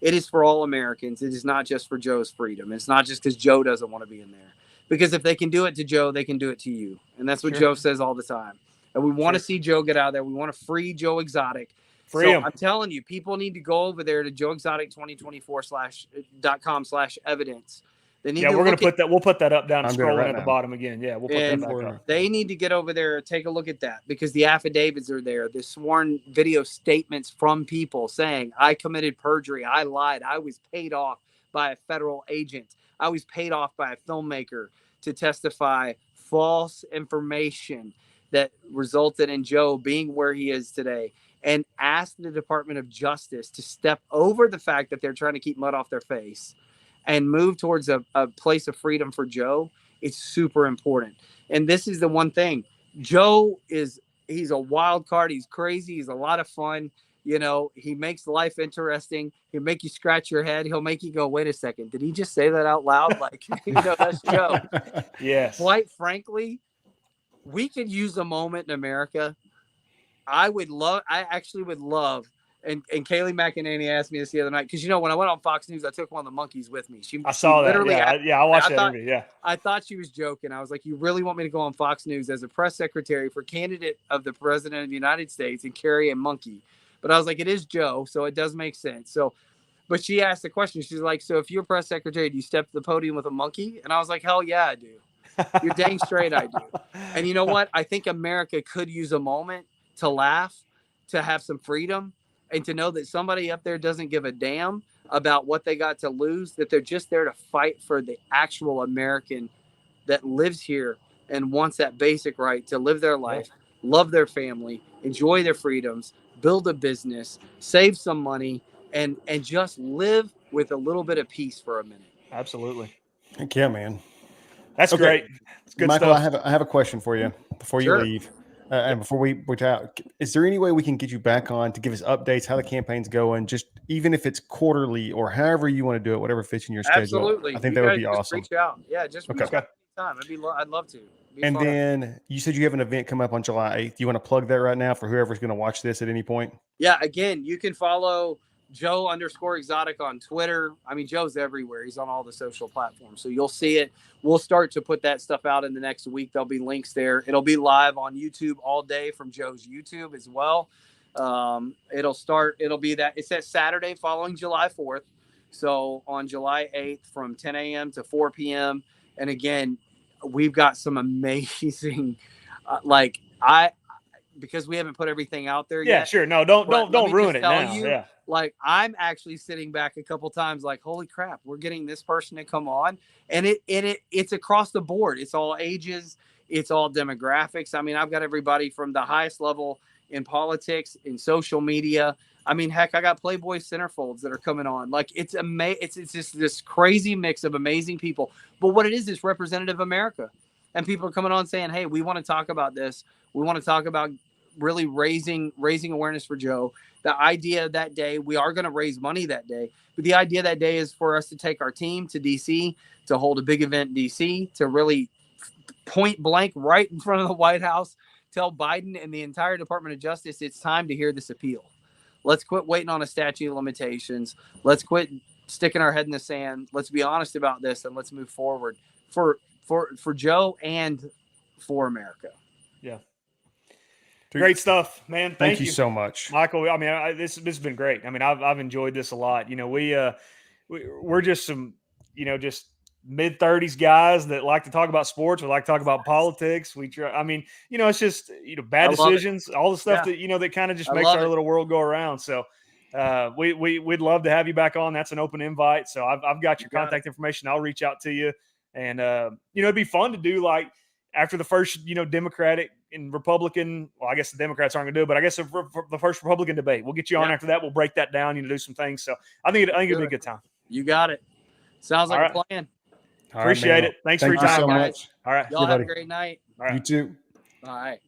It is for all Americans. It is not just for Joe's freedom. It's not just because Joe doesn't want to be in there. Because if they can do it to Joe, they can do it to you. And that's what Joe says all the time. And we want to see Joe get out of there. We want to free Joe Exotic. Free him. I'm telling you, people need to go over there to joeexotic2024.com/evidence. We're going to put that. We'll put that up down and scrolling at the bottom again. Yeah, we'll put that back up. They need to get over there and take a look at that because the affidavits are there. The sworn video statements from people saying, I committed perjury. I lied. I was paid off by a federal agent. I was paid off by a filmmaker to testify false information that resulted in Joe being where he is today. And ask the Department of Justice to step over the fact that they're trying to keep mud off their face and move towards a place of freedom for Joe. It's super important. And this is the one thing. Joe he's a wild card. He's crazy. He's a lot of fun. He makes life interesting. He'll make you scratch your head. He'll make you go, wait a second. Did he just say that out loud? That's Joe. Yes. Quite frankly, we could use a moment in America. I actually would love And Kaylee McEnany asked me this the other night because when I went on Fox News, I took one of the monkeys with me. I saw that. Literally I watched that interview. Yeah, I thought she was joking. I was like, "You really want me to go on Fox News as a press secretary for candidate of the president of the United States and carry a monkey?" But I was like, "It is Joe, so it does make sense." So, but she asked the question. She's like, "So if you're press secretary, do you step to the podium with a monkey?" And I was like, "Hell yeah, I do. You're dang straight I do." And you know what? I think America could use a moment to laugh, to have some freedom, and to know that somebody up there doesn't give a damn about what they got to lose, that they're just there to fight for the actual American that lives here and wants that basic right to live their life, love their family, enjoy their freedoms, build a business, save some money, and just live with a little bit of peace for a minute. Absolutely. Heck yeah, man. That's great. It's good Michael, stuff. I have a question for you before you leave. And before we out, is there any way we can get you back on to give us updates, how the campaign's going, just even if it's quarterly or however you want to do it, whatever fits in your schedule? Absolutely. I think that would be awesome. Reach out. Yeah, just reach out anytime. I'd love to. And then you said you have an event come up on July 8th. You want to plug that right now for whoever's going to watch this at any point? Yeah, again, you can follow Joe_exotic on Twitter. I mean, Joe's everywhere. He's on all the social platforms. So you'll see it. We'll start to put that stuff out in the next week. There'll be links there. It'll be live on YouTube all day from Joe's YouTube as well. It's that Saturday following July 4th. So on July 8th from 10 a.m. to 4 p.m. And again, we've got some amazing, because we haven't put everything out there yet. Yeah, sure. No, don't ruin it now. Yeah. Like, I'm actually sitting back a couple times like, holy crap, we're getting this person to come on. And it's across the board. It's all ages. It's all demographics. I mean, I've got everybody from the highest level in politics, in social media. I mean, heck, I got Playboy centerfolds that are coming on. Like, it's just this crazy mix of amazing people. But what it is representative America. And people are coming on saying, hey, we want to talk about this. We want to talk about really raising awareness for Joe. The idea that day, we are going to raise money that day. But the idea that day is for us to take our team to D.C., to hold a big event in D.C., to really point blank right in front of the White House, tell Biden and the entire Department of Justice it's time to hear this appeal. Let's quit waiting on a statute of limitations. Let's quit sticking our head in the sand. Let's be honest about this, and let's move forward for Joe and for America. Yeah. Great stuff, man. Thank you so much, Michael. I mean, this has been great. I mean, I've enjoyed this a lot. You know, we're just some, just mid-30s guys that like to talk about sports. We like to talk about politics. It's just, bad decisions, all the stuff that, that kind of just makes our little world go around. So we'd love to have you back on. That's an open invite. So I've got your contact information. I'll reach out to you. And, it'd be fun to do, like, after the first, Democratic and Republican, well, I guess the Democrats aren't going to do it, but I guess the first Republican debate, we'll get you on after that. We'll break that down, do some things. So I think it'd be a good time. You got it. Sounds like a plan. Appreciate it. Thanks for your time. So much. All right. Y'all have a great night. All right. You too. All right.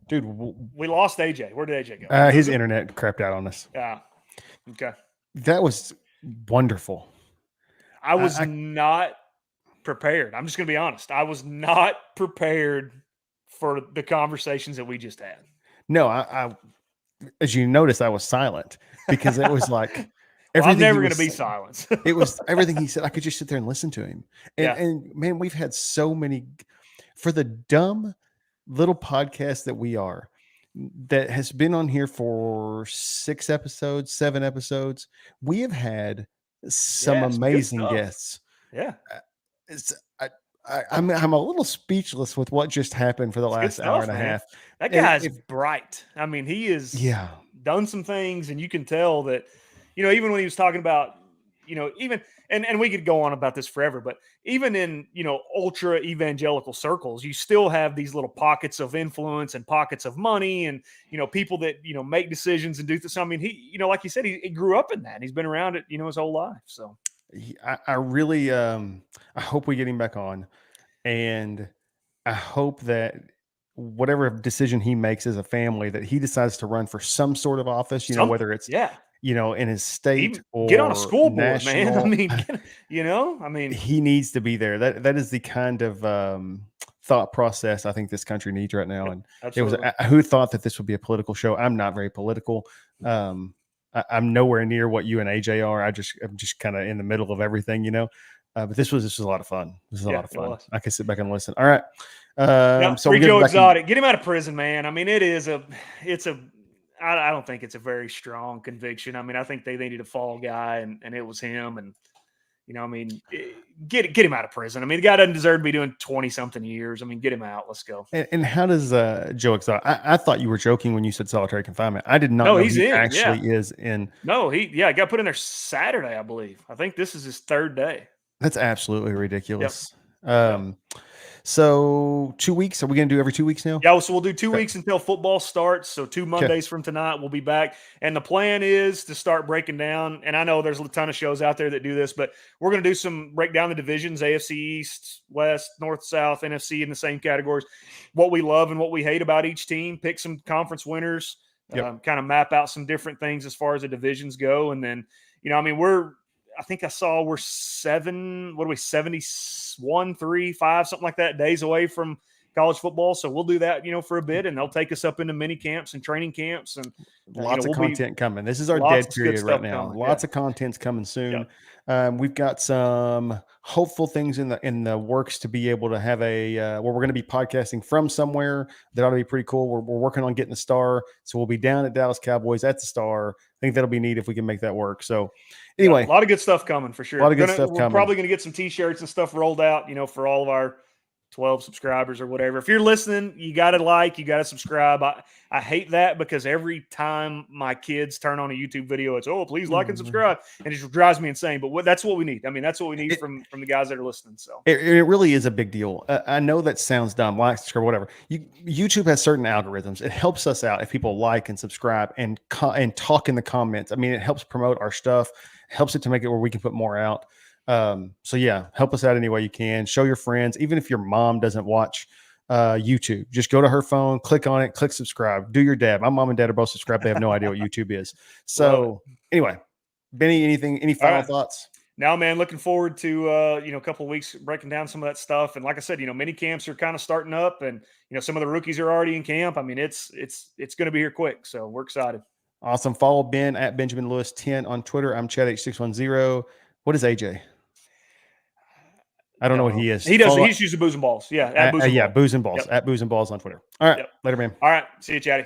Dude, we lost AJ. Where did AJ go? His internet crapped out on us. Yeah. Okay. That was wonderful. I was not prepared. I'm just going to be honest. I was not prepared for the conversations that we just had. No, I as you noticed, I was silent because it was like I'm never going to be silent. It was everything he said. I could just sit there and listen to him. And man, we've had so many for the dumb little podcast that we are, that has been on here for 7 episodes. We have had some amazing guests. Yeah. I'm a little speechless with what just happened for the last hour and a half. That guy's bright. I mean, he is done some things, and you can tell that, even when he was talking about, even and we could go on about this forever, but even in, ultra evangelical circles, you still have these little pockets of influence and pockets of money and, people that, make decisions and do this. I mean, he, like you said, he grew up in that. He's been around it, his whole life. So I really, I hope we get him back on, and I hope that whatever decision he makes as a family, that he decides to run for some sort of office, whether it's, in his state or get on a school board, national, man. I mean, he needs to be there. That is the kind of thought process I think this country needs right now. And Absolutely. who thought that this would be a political show? I'm not very political. I'm nowhere near what you and AJ are. I'm just kind of in the middle of everything, but this was a lot of fun. This is a lot of fun. I can sit back and listen. All right. So free Joe Exotic. Get him out of prison, man. I mean, I don't think it's a very strong conviction. I mean, I think they needed a fall guy, and it was him. And get him out of prison. I mean, the guy doesn't deserve to be doing 20-something years. I mean, get him out. Let's go. And how does Joe Exotic? I thought you were joking when you said solitary confinement. I did not know he's he in. Actually is in. No, he got put in there Saturday, I believe. I think this is his third day. That's absolutely ridiculous. Yep. So 2 weeks. Are we going to do every 2 weeks now? Yeah, so we'll do 2 weeks until football starts. So 2 Mondays from tonight, we'll be back. And the plan is to start breaking down. And I know there's a ton of shows out there that do this, but we're going to do some break down the divisions: AFC East, West, North, South, NFC in the same categories. What we love and what we hate about each team. Pick some conference winners. Kind of map out some different things as far as the divisions go. And then, I think I saw we're 71, 3, 5, something like that days away from college football. So we'll do that, for a bit, and they'll take us up into mini camps and training camps, and lots of content coming. This is our dead period right now. Lots of content's coming soon. We've got some hopeful things in the works to be able to have where we're going to be podcasting from somewhere. That ought to be pretty cool. We're working on getting the Star, so we'll be down at Dallas Cowboys at the Star. I think that'll be neat if we can make that work. So anyway, a lot of good stuff coming for sure. We're probably going to get some T-shirts and stuff rolled out, for all of our 12 subscribers or whatever. If you're listening, you got to you got to subscribe. I hate that because every time my kids turn on a YouTube video, it's, please like and subscribe. And it just drives me insane. But that's what we need. I mean, that's what we need from the guys that are listening. So it really is a big deal. I know that sounds dumb, like, subscribe, whatever. YouTube has certain algorithms. It helps us out if people like and subscribe and talk in the comments. I mean, it helps promote our stuff, helps it to make it where we can put more out. So yeah, help us out any way you can. Show your friends, even if your mom doesn't watch YouTube, just go to her phone, click on it, click subscribe. Do your dad. My mom and dad are both subscribed. They have no idea what YouTube is. So anyway, Benny, any final thoughts? Now, man, looking forward to a couple of weeks breaking down some of that stuff. And like I said, mini camps are kind of starting up, and some of the rookies are already in camp. I mean, it's going to be here quick, so we're excited. Awesome. Follow Ben at Benjamin Lewis 10 on Twitter. I'm Chad H610. What is AJ? I don't know what he is. He does. He's using Booze and Balls. Yeah. At Booze and Balls. Booze and Balls. At Booze and Balls on Twitter. All right. Later, man. All right. See you, Chatty.